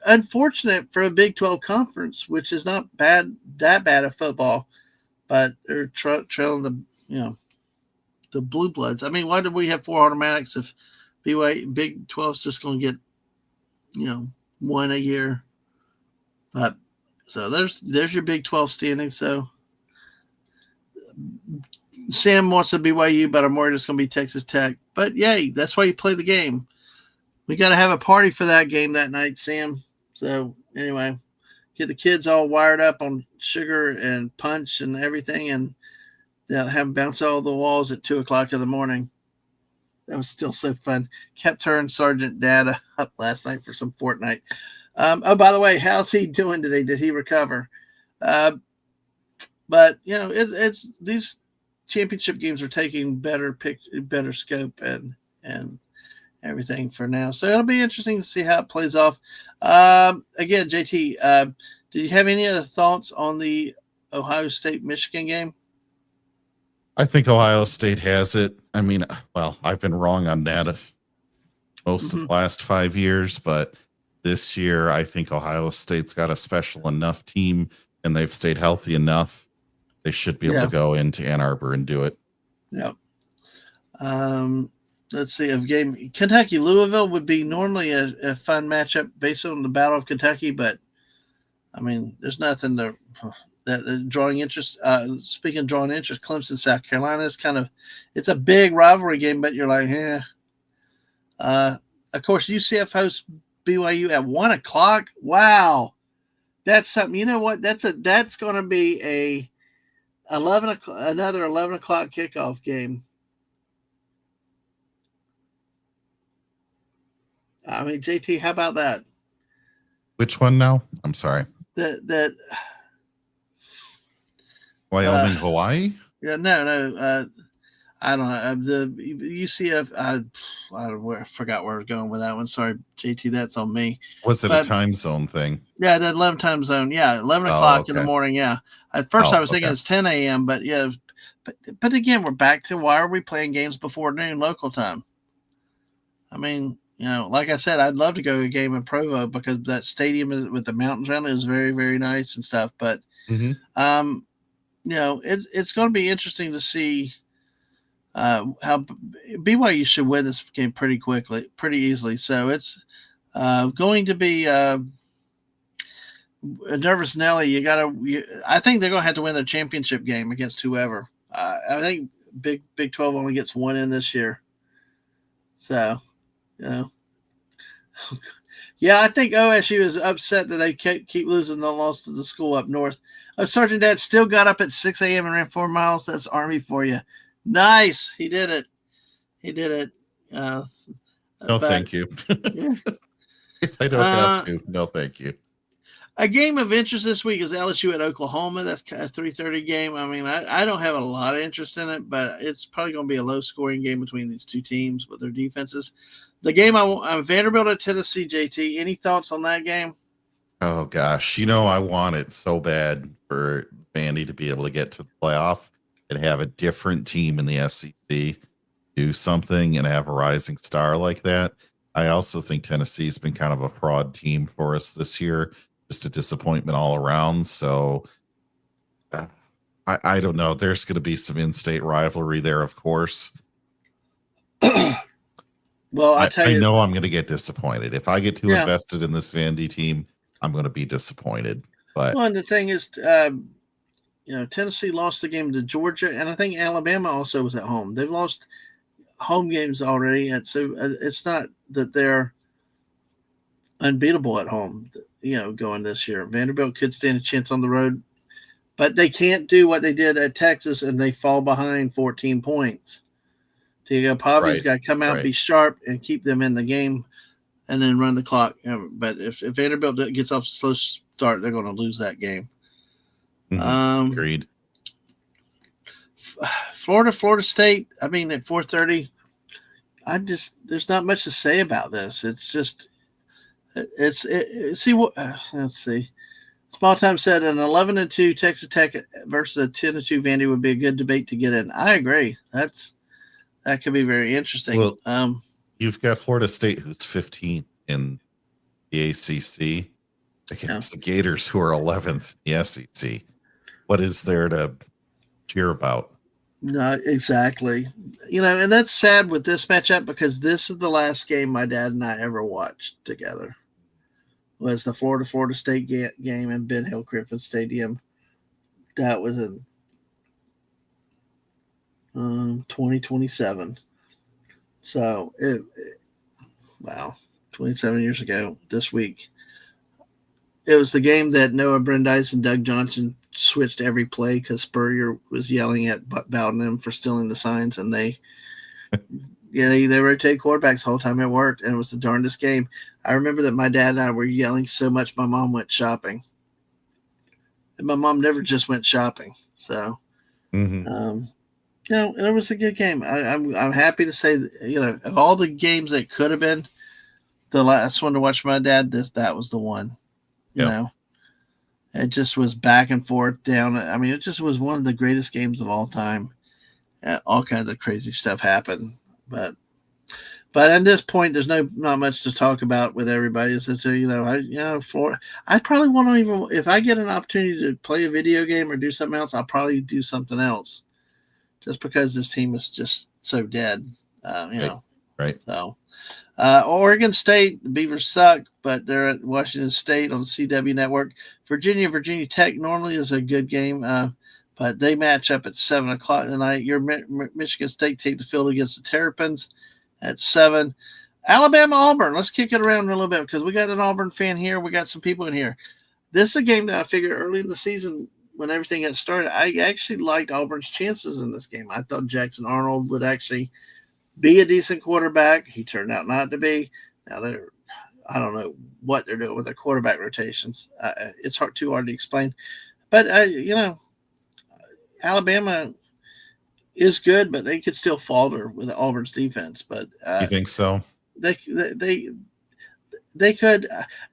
unfortunate for a Big 12 conference, which is not that bad at football, but they're trailing the Blue Bloods. I mean, why did we have 4 automatics if BYU Big 12 is just going to get, one a year? But so there's your Big 12 standing. So Sam wants to BYU, but I'm worried it's going to be Texas Tech. But yay, that's why you play the game. We got to have a party for that game that night, Sam. So anyway, get the kids all wired up on sugar and punch and everything, and they'll have them bounce all the walls at 2:00 in the morning. That was still so fun. Kept her and Sergeant Dad up last night for some Fortnite. By the way, how's he doing today? Did he recover? But it's these championship games are taking better scope and everything for now. So it'll be interesting to see how it plays off. Again, JT, do you have any other thoughts on the Ohio State-Michigan game? I think Ohio State has it. I mean, well, I've been wrong on that most of the last 5 years, but this year I think Ohio State's got a special enough team, and they've stayed healthy enough. They should be able to go into Ann Arbor and do it. Yep. Let's see. Kentucky-Louisville would be normally a fun matchup based on the Battle of Kentucky, but I mean, there's nothing that drawing interest. Speaking of drawing interest, Clemson, South Carolina is it's a big rivalry game, but you're like, of course, UCF hosts BYU at 1:00. Wow, that's something. You know what? That's going to be another 11 o'clock kickoff game. I mean, JT, how about that? Which one now? I'm sorry. That Wyoming, Hawaii? Yeah, no. I don't know. The UCF, I forgot where I was going with that one. Sorry, JT, that's on me. Was it a time zone thing? Yeah, that 11 time zone. Yeah, 11 o'clock in the morning. Yeah. At first, I was thinking it's 10 a.m., but yeah. But again, we're back to why are we playing games before noon local time? I mean, like I said, I'd love to go to a game in Provo because that stadium with the mountains around it is very, very nice and stuff. But, it's going to be interesting to see how BYU should win this game pretty easily. So it's going to be a nervous Nelly. I think they're going to have to win their championship game against whoever. I think Big 12 only gets one in this year. So, yeah, I think OSU is upset that they keep losing the loss to the school up north. Sergeant Dad still got up at 6 a.m. and ran 4 miles. That's Army for you. Nice. He did it. No, thank you. If I don't have to, no, thank you. A game of interest this week is LSU at Oklahoma. That's a 3:30 game. I mean, I don't have a lot of interest in it, but it's probably going to be a low-scoring game between these two teams with their defenses. The game I'm Vanderbilt at Tennessee, JT. Any thoughts on that game? Oh gosh, I want it so bad for Vandy to be able to get to the playoff and have a different team in the SEC do something and have a rising star like that. I also think Tennessee's been kind of a fraud team for us this year, just a disappointment all around. So I don't know. There's going to be some in-state rivalry there, of course. Well, I know I'm going to get disappointed if I get too invested in this Vandy team. I'm going to be disappointed. But and the thing is, Tennessee lost the game to Georgia, and I think Alabama also was at home. They've lost home games already, and so it's not that they're unbeatable at home. Going this year, Vanderbilt could stand a chance on the road, but they can't do what they did at Texas, and they fall behind 14 points. Diego Pavi's got to come out, be sharp, and keep them in the game, and then run the clock. But if Vanderbilt gets off a slow start, they're going to lose that game. Agreed. Florida State. I mean, at 4:30, there's not much to say about this. It's just, let's see. Small Time said an 11-2 Texas Tech versus a 10-2 Vandy would be a good debate to get in. I agree. That could be very interesting. Well, you've got Florida State, who's 15 in the ACC, against the Gators, who are 11th in the SEC. What is there to cheer about? No, exactly. And that's sad with this matchup because this is the last game my dad and I ever watched together. Was the Florida State game in Ben Hill Griffin Stadium. That was in 2027. So, 27 years ago this week. It was the game that Noah Brandeis and Doug Johnson switched every play because Spurrier was yelling at Bowden for stealing the signs, and they rotated quarterbacks the whole time it worked, and it was the darndest game. I remember that my dad and I were yelling so much my mom went shopping. And my mom never just went shopping. So, and it was a good game. I'm happy to say that, of all the games that could have been the last one to watch my dad, that was the one. It just was back and forth down. I mean, it just was one of the greatest games of all time. All kinds of crazy stuff happened, but at this point, there's not much to talk about with everybody. I probably want to even, if I get an opportunity to play a video game or do something else, I'll probably do something else, just because this team is just so dead. Right. So, Oregon State, the Beavers suck, but they're at Washington State on the CW network. Virginia Tech normally is a good game, but they match up at 7 o'clock tonight. Your Michigan State take the field against the Terrapins at 7. Alabama Auburn. Let's kick it around a little bit because we got an Auburn fan here. We got some people in here. This is a game that I figured early in the season when everything got started, I actually liked Auburn's chances in this game. I thought Jackson Arnold would actually be a decent quarterback. He turned out not to be. Now I don't know what they're doing with their quarterback rotations. It's too hard to explain. But Alabama is good, but they could still falter with Auburn's defense. But you think so? They could.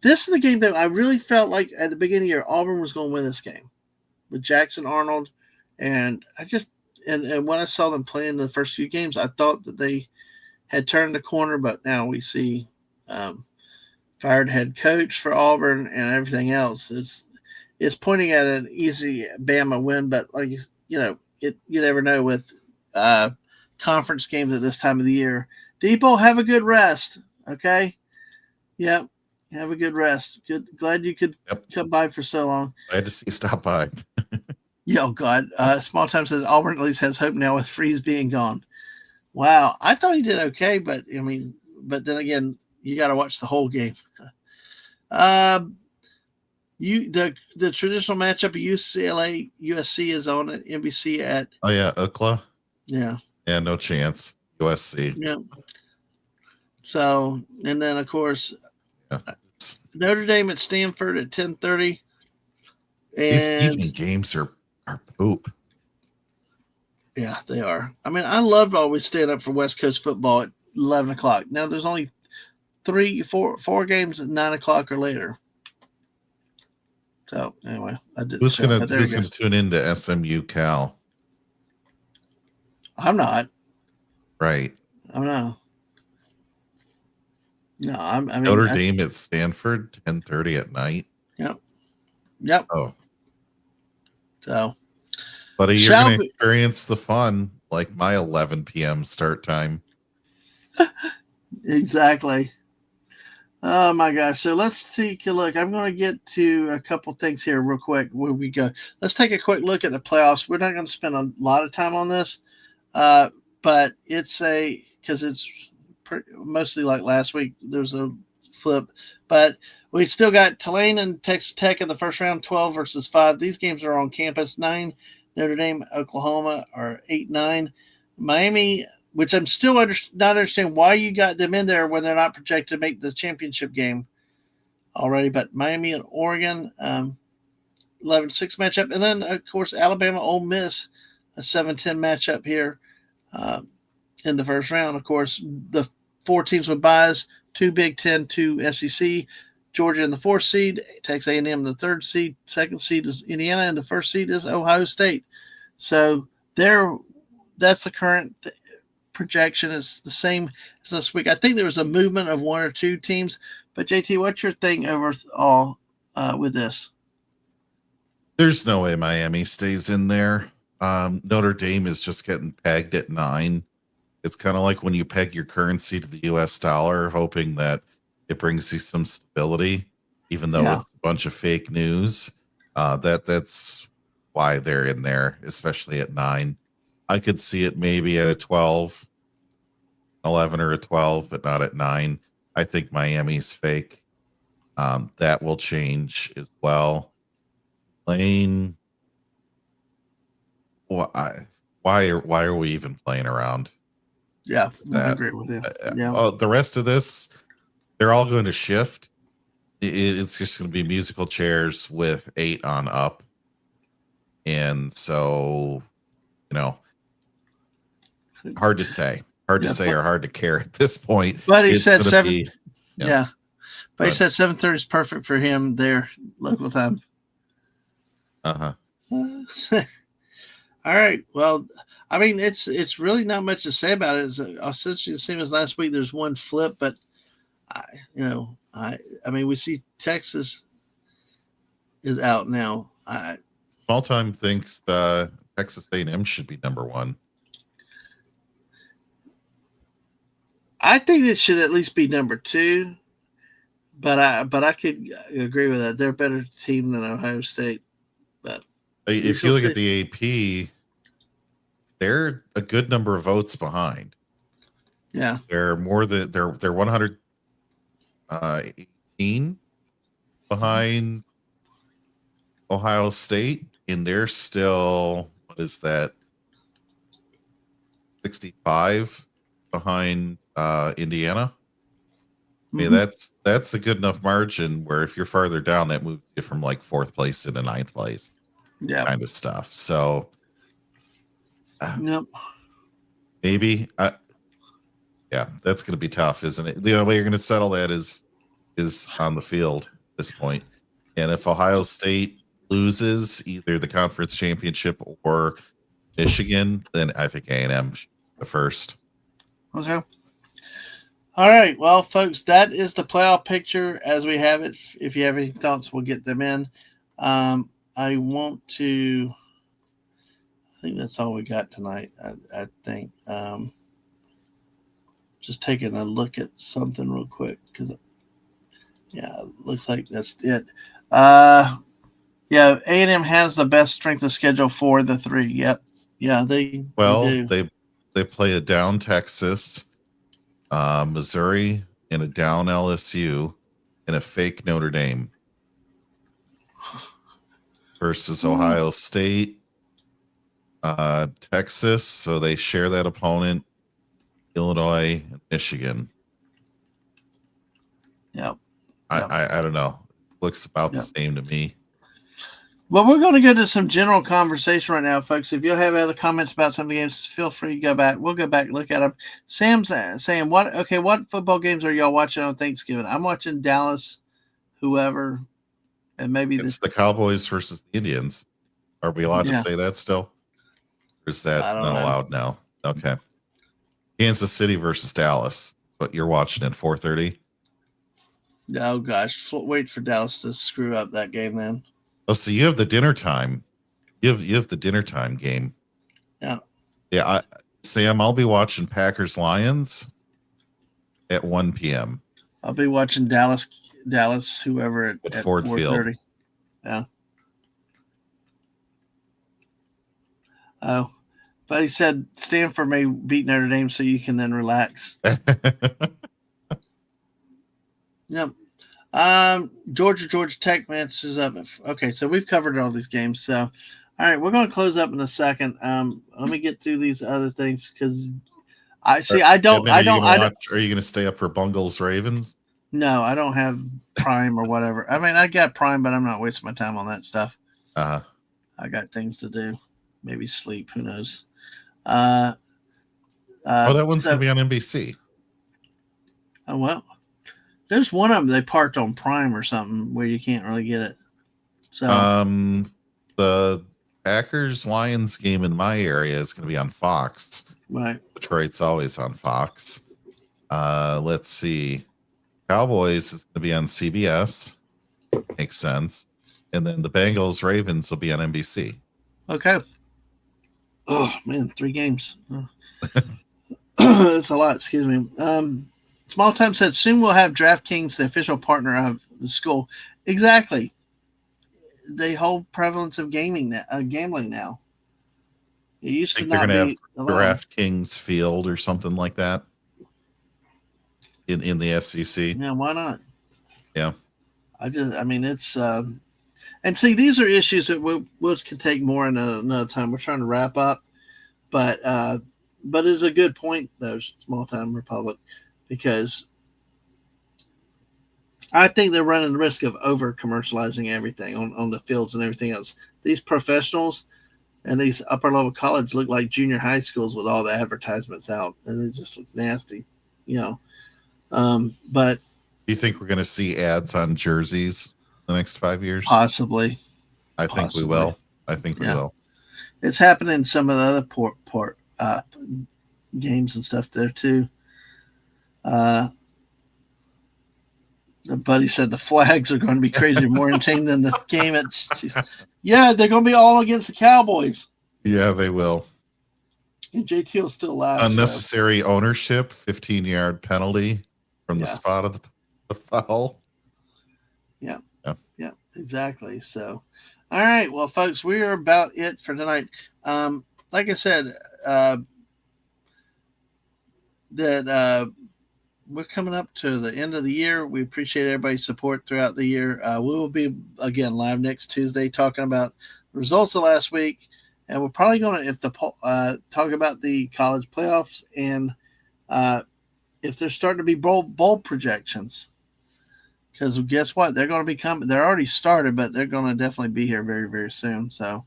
This is the game that I really felt like at the beginning of the year, Auburn was going to win this game with Jackson Arnold, and And when I saw them playing the first few games, I thought that they had turned the corner, but now we see fired head coach for Auburn and everything else. It's pointing at an easy Bama win, but you never know with conference games at this time of the year. Depot, have a good rest, okay? Yep, have a good rest. Good, glad you could come by for so long. Glad to see you stop by. Oh, God. Small Time says Auburn at least has hope now with Freeze being gone. Wow. I thought he did okay, but then again, you got to watch the whole game. The traditional matchup of UCLA USC is on at NBC at. Oh yeah, UCLA. Yeah. Yeah, no chance. USC. Yeah. So, and then of course, Notre Dame at Stanford at 10:30. These And evening games are poop. yeah, they are. I mean, I loved always staying up for West Coast football at 11 o'clock. Now there's only four games at 9 o'clock or later. So anyway, I did. Who's gonna but there you go. tune into SMU Cal? I'm not. Right. I'm not. No, I mean Notre Dame at Stanford, 10:30 at night. Yep. Oh, So, buddy, you're gonna experience the fun like my 11 p.m. start time. Exactly. Oh my gosh. So let's take a look. I'm going to get to a couple things here real quick where we go. Let's take a quick look at the playoffs. We're not going to spend a lot of time on this, but because it's mostly like last week, there's a flip, but we still got Tulane and Texas Tech in the first round, 12 versus 5. These games are on campus. 9, Notre Dame, Oklahoma are 8-9. Miami, which I'm still not understanding why you got them in there when they're not projected to make the championship game already. But Miami and Oregon, 11-6 matchup. And then, of course, Alabama, Ole Miss, a 7-10 matchup here in the first round. Of course, the 4 teams with byes, 2 Big Ten, 2 SEC. Georgia in the 4th seed, Texas A&M the 3rd seed. 2nd seed is Indiana, and the 1st seed is Ohio State. So that's the current projection. Is the same as this week. I think there was a movement of 1 or 2 teams. But JT, what's your thing overall with this? There's no way Miami stays in there. Notre Dame is just getting pegged at 9. It's kind of like when you peg your currency to the US dollar, hoping that it brings you some stability, even though it's a bunch of fake news. That's why they're in there, especially at 9. I could see it maybe at a 12, 11 or a 12, but not at 9. I think Miami's fake. That will change as well. Lane, why are we even playing around? Yeah, I agree with you. The rest of this, they're all going to shift. It's just going to be musical chairs with 8 on up. And so, hard to say. Hard to say or hard to care at this point. But he said 7. But he said 7:30 is perfect for him there, local time. Uh-huh. All right. Well, I mean, it's really not much to say about it. It's essentially the same as last week. There's one flip, but I mean, we see Texas is out now. Small time thinks Texas A&M should be number 1. I think it should at least be number 2, but I could agree with that. They're a better team than Ohio State. But if you look at the AP, they're a good number of votes behind. Yeah, they're 118 behind Ohio State, and they're still, what is that, 65 behind Indiana. Mm-hmm. I mean, that's a good enough margin where if you're farther down, that moves you from like 4th place to 9th place. Kind of stuff. So maybe that's going to be tough, isn't it? The only way you're going to settle that is on the field at this point. And if Ohio State loses either the conference championship or Michigan, then I think A&M should be the first. Okay. All right. Well, folks, that is the playoff picture as we have it. If you have any thoughts, we'll get them in. I think that's all we got tonight. I think just taking a look at something real quick because it looks like that's it. A&M has the best strength of schedule for the 3. Yep. Yeah, they do. They play a down Texas, Missouri, and a down LSU, and a fake Notre Dame versus Ohio State, Texas. So they share that opponent, Illinois, and Michigan. Yep. I don't know. Looks about the same to me. Well, we're going to go to some general conversation right now, folks. If you'll have other comments about some of the games, feel free to go back. We'll go back and look at them. Sam's saying, what football games are y'all watching on Thanksgiving? I'm watching Dallas, whoever, and maybe it's the Cowboys versus the Indians. Are we allowed to say that still? Or is that not allowed now? Okay. Kansas City versus Dallas. But you're watching at 4:30? Oh, gosh. Wait for Dallas to screw up that game then. Oh, so you have the dinner time. You have the dinner time game. Yeah. Yeah, Sam, I'll be watching Packers Lions at 1 p.m. I'll be watching Dallas, whoever at Ford 4:30. Field. Yeah. Oh, but he said Stanford may beat Notre Dame, so you can then relax. Yep. Georgia Tech matches up. Okay, so we've covered all these games. So, all right, we're going to close up in a second. Let me get through these other things because are you going to stay up for Bungles Ravens? No, I don't have Prime or whatever. I mean, I got Prime, but I'm not wasting my time on that stuff. I got things to do. Maybe sleep. Who knows? That one's going to be on NBC. Oh well. There's one of them they parked on Prime or something where you can't really get it. So the Packers Lions game in my area is going to be on Fox. Right. Detroit's always on Fox. Let's see. Cowboys is going to be on CBS. Makes sense. And then the Bengals Ravens will be on NBC. Okay. Oh man, 3 games. That's a lot. Excuse me. Small Time said, soon we'll have DraftKings, the official partner of the school. Exactly. The whole prevalence of gambling now. It used to not be DraftKings Field or something like that in the SEC. Yeah, why not? Yeah. It's and see, these are issues that we can take more in another time. We're trying to wrap up, but it's a good point though, Small Time Republic. Because I think they're running the risk of over commercializing everything on the fields and everything else. These professionals and these upper level college look like junior high schools with all the advertisements out, and it just looks nasty, But do you think we're going to see ads on jerseys the next 5 years? Possibly. I think we will. We will. It's happening in some of the other port games and stuff there too. Buddy said the flags are going to be crazy, more entertaining than the game. Yeah, they're going to be all against the Cowboys. Yeah, they will. And JT will still laugh. Unnecessary ownership, 15-yard penalty from the spot of the foul. Yeah, exactly. So, all right. Well, folks, we are about it for tonight. Like I said, we're coming up to the end of the year. We appreciate everybody's support throughout the year. We will be, again, live next Tuesday talking about the results of last week. And we're probably going to talk about the college playoffs and if there's starting to be bowl projections. Because guess what? They're going to be coming. They're already started, but they're going to definitely be here very, very soon. So,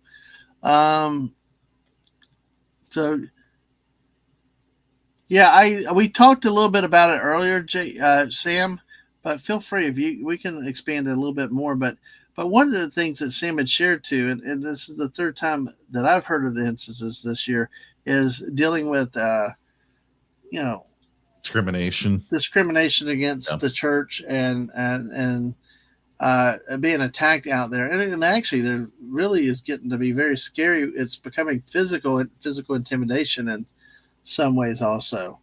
yeah, we talked a little bit about it earlier, Sam, but feel free we can expand it a little bit more. But one of the things that Sam had shared too, and this is the third time that I've heard of the instances this year, is dealing with discrimination against the church and being attacked out there, and actually there really is getting to be very scary. It's becoming physical intimidation in some ways also.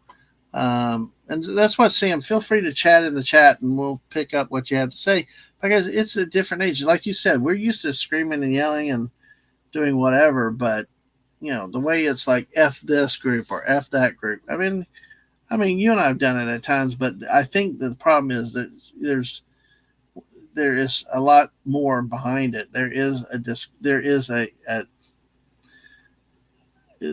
And that's why, Sam, feel free to chat in the chat and we'll pick up what you have to say, because it's a different age. Like you said, we're used to screaming and yelling and doing whatever, but the way it's like F this group or F that group. I mean, you and I have done it at times, but I think that the problem is that there is a lot more behind it. There is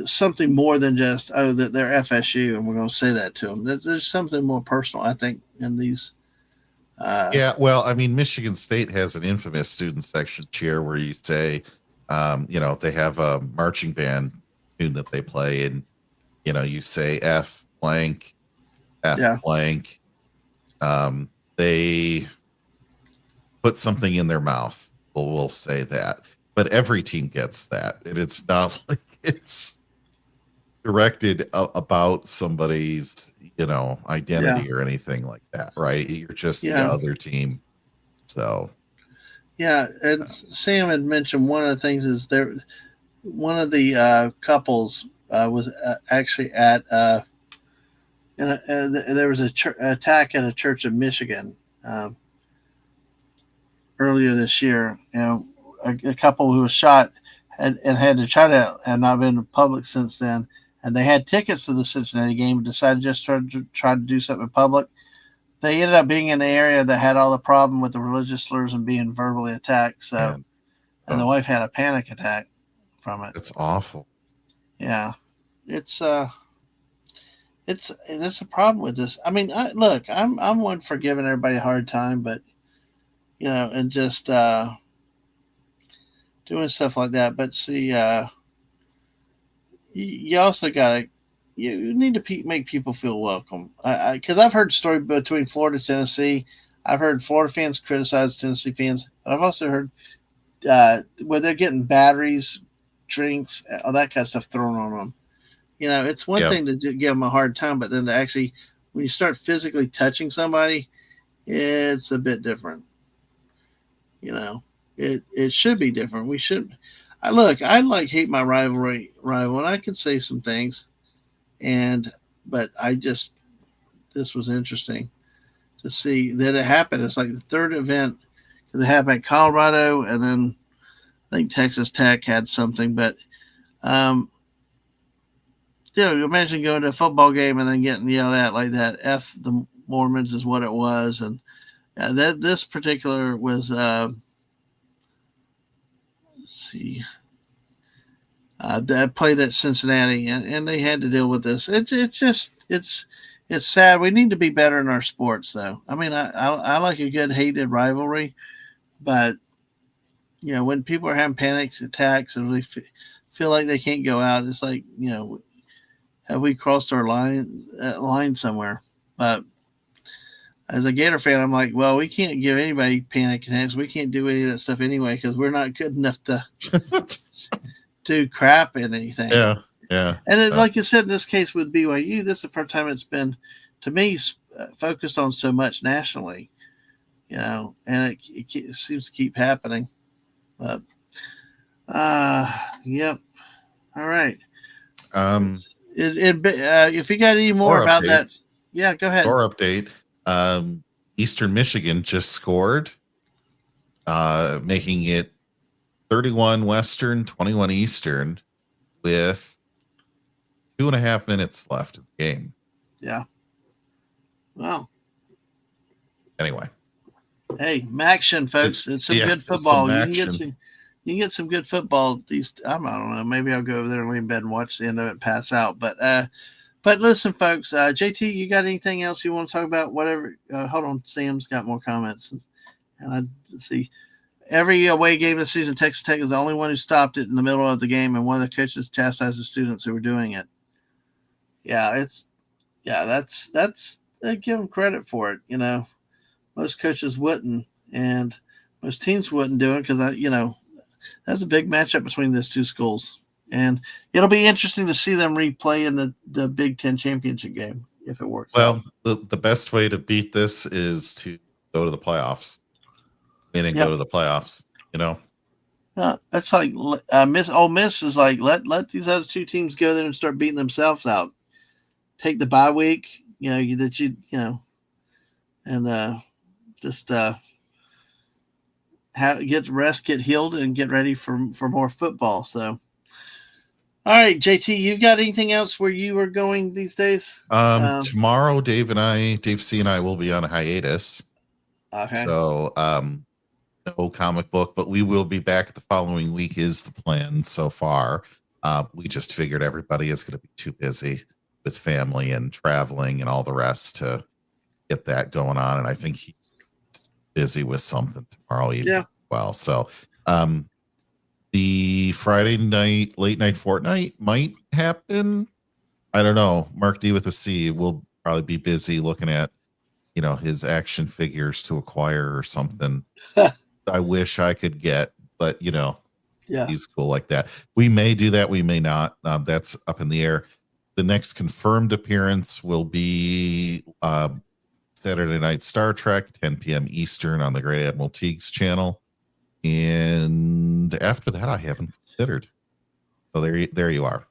something more than just, that they're FSU and we're going to say that to them. There's something more personal, I think, in these Yeah, well, I mean, Michigan State has an infamous student section cheer where you say, they have a marching band tune that they play, and you say F blank, F Yeah. blank. They put something in their mouth. We'll say that, but every team gets that, and it's not like it's directed about somebody's Yeah. identity or anything like that, right? You're just the Yeah. other team. So Yeah. And Sam had mentioned one of the things is one of the couples was actually at there was a attack at a church in Michigan um, earlier this year. A couple who was shot and had to try to have not been in public since then. And they had tickets to the Cincinnati game and decided just to try to do something in public. They ended up being in the area that had all the problem with the religious slurs and being verbally attacked. So, man, and the wife had a panic attack from it. it's awful. Yeah, it's that's a problem with this. I mean, look, I'm one for giving everybody a hard time, but and just doing stuff like that. But see, you also gotta you need to make people feel welcome. Because I've heard story between Florida Tennessee. I've heard Florida fans criticize Tennessee fans, but I've also heard where they're getting batteries, drinks, all that kind of stuff thrown on them. It's one Yeah. thing to give them a hard time, but then to actually, when you start physically touching somebody, it's a bit different. It should be different. We should. I like hate my rival, and I can say some things, but this was interesting to see that it happened. It's like the third event because it happened in Colorado, and then I think Texas Tech had something, but imagine going to a football game and then getting yelled at like that. F the Mormons is what it was, and this particular was. Let's see. That played at Cincinnati, and they had to deal with this. It's sad. We need to be better in our sports, though. I mean, I like a good hated rivalry, but when people are having panic attacks and really feel like they can't go out, it's like have we crossed our line somewhere? But as a Gator fan, I'm like, well, we can't give anybody panic attacks. We can't do any of that stuff anyway because we're not good enough to do crap in anything. Yeah, yeah. And like you said, in this case with BYU, this is the first time it's been, to me, focused on so much nationally, and it seems to keep happening. But, yep. All right. If you got any more about that, yeah, go ahead. Score update. Eastern Michigan just scored, making it 31 Western, 21 Eastern, with 2.5 minutes left of the game. Yeah. Well. Anyway. Hey, action, folks! It's some good football. You can get some good football. I don't know. Maybe I'll go over there and lay in bed and watch the end of it, pass out. But listen, folks. JT, you got anything else you want to talk about? Whatever. Hold on, Sam's got more comments, and I see. Every away game this season, Texas Tech is the only one who stopped it in the middle of the game, and one of the coaches chastised the students who were doing it. Yeah, that's they give them credit for it. Most coaches wouldn't, and most teams wouldn't do it because that's a big matchup between those two schools, and it'll be interesting to see them replay in the Big Ten championship game if it works. Well, the best way to beat this is to go to the playoffs. Go to the playoffs. That's like Ole Miss is like let these other two teams go there and start beating themselves out. Take the bye week, and just get rest, get healed, and get ready for more football. So, all right, JT, you got anything else where you are going these days? Tomorrow, Dave C and I will be on a hiatus. Okay. So, no comic book, but we will be back the following week is the plan so far. We just figured everybody is going to be too busy with family and traveling and all the rest to get that going on. And I think busy with something tomorrow evening. Yeah. Well, so the Friday night, late night Fortnite might happen. I don't know. Mark D with a C will probably be busy looking at, his action figures to acquire or something. I wish I could get, but Yeah. he's cool like that. We may do that. We may not. That's up in the air. The next confirmed appearance will be Saturday night Star Trek, 10 p.m. Eastern on the Great Admiral Teague's channel. And after that, I haven't considered. So there you are.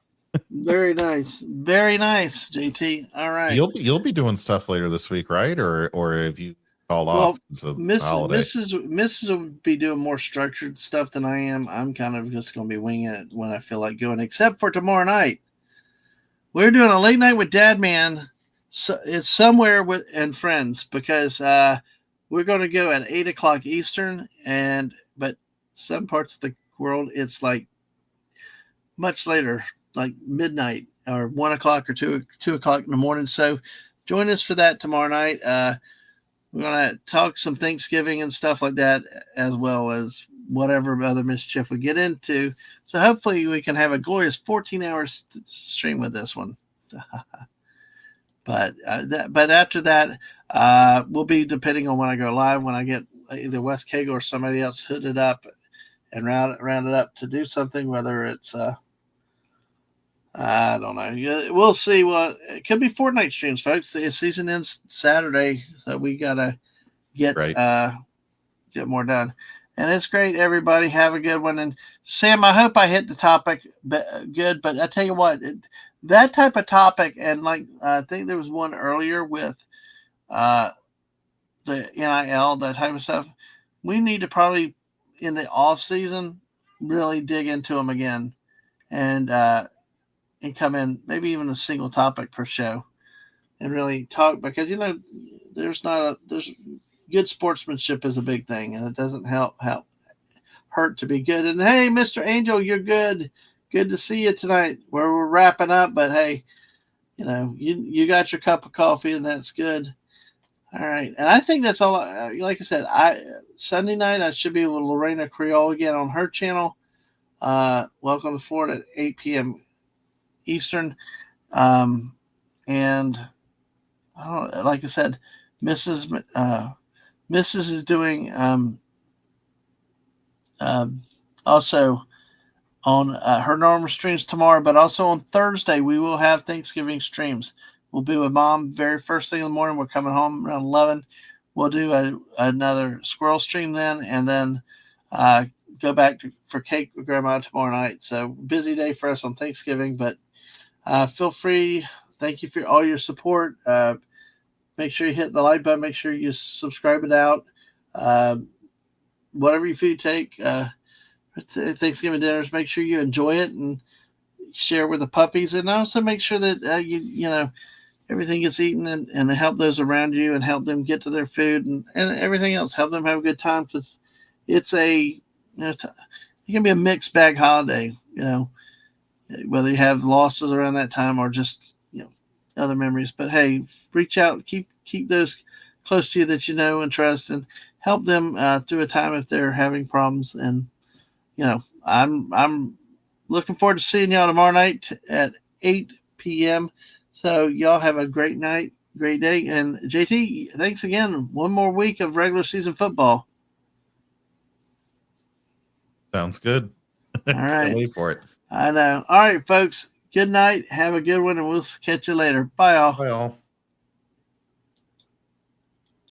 Very nice. Very nice, JT. All right. You'll be doing stuff later this week, right? Or have you called off? Mrs. will be doing more structured stuff than I am. I'm kind of just going to be winging it when I feel like going, except for tomorrow night. We're doing a late night with Dad Man. So it's somewhere with and friends because we're going to go at 8:00 Eastern, but some parts of the world it's like much later, like midnight or 1:00 or 2:00 in the morning. So join us for that tomorrow night. We're going to talk some Thanksgiving and stuff like that, as well as whatever other mischief we get into. So hopefully we can have a glorious 14-hour stream with this one. But after that, we'll be depending on when I go live, when I get either Wes Cagle or somebody else hooded up and rounded up to do something, whether it's I don't know. We'll see. Well, it could be Fortnite streams, folks. The season ends Saturday, so we gotta get get more done. And it's great, everybody. Have a good one. And Sam, I hope I hit the topic good. But I tell you what, that type of topic, and like I think there was one earlier with the NIL, that type of stuff. We need to probably in the off season really dig into them again, and come in maybe even a single topic per show, and really talk, because there's good sportsmanship is a big thing, and it doesn't hurt to be good. And hey, Mr. Angel, you're good to see you tonight, where we're wrapping up, but hey, you got your cup of coffee, and that's good. All right, and I think that's all. Like I said, Sunday night I should be with Lorena Creole again on her channel. Welcome to Florida at 8 p.m. Eastern, and I don't, like I said, Mrs. is doing also on her normal streams tomorrow, but also on Thursday we will have Thanksgiving streams. We'll be with Mom very first thing in the morning. We're coming home around 11. We'll do another squirrel stream then, and then go back for cake with Grandma tomorrow night. So busy day for us on Thanksgiving, but feel free. Thank you for all your support. Make sure you hit the like button. Make sure you subscribe it out. Whatever your food take, Thanksgiving dinners, make sure you enjoy it and share with the puppies. And also make sure that you everything gets eaten, and help those around you and help them get to their food and everything else. Help them have a good time, because it's it can be a mixed bag holiday, whether you have losses around that time or just other memories. But hey, reach out, keep those close to you that you know and trust, and help them through a time if they're having problems. And I'm looking forward to seeing y'all tomorrow night at 8 p.m. So y'all have a great night, great day. And JT, thanks again. One more week of regular season football. Sounds good. All right. Can't wait for it. I know. All right, folks. Good night. Have a good one, and we'll catch you later. Bye, all. Bye, all.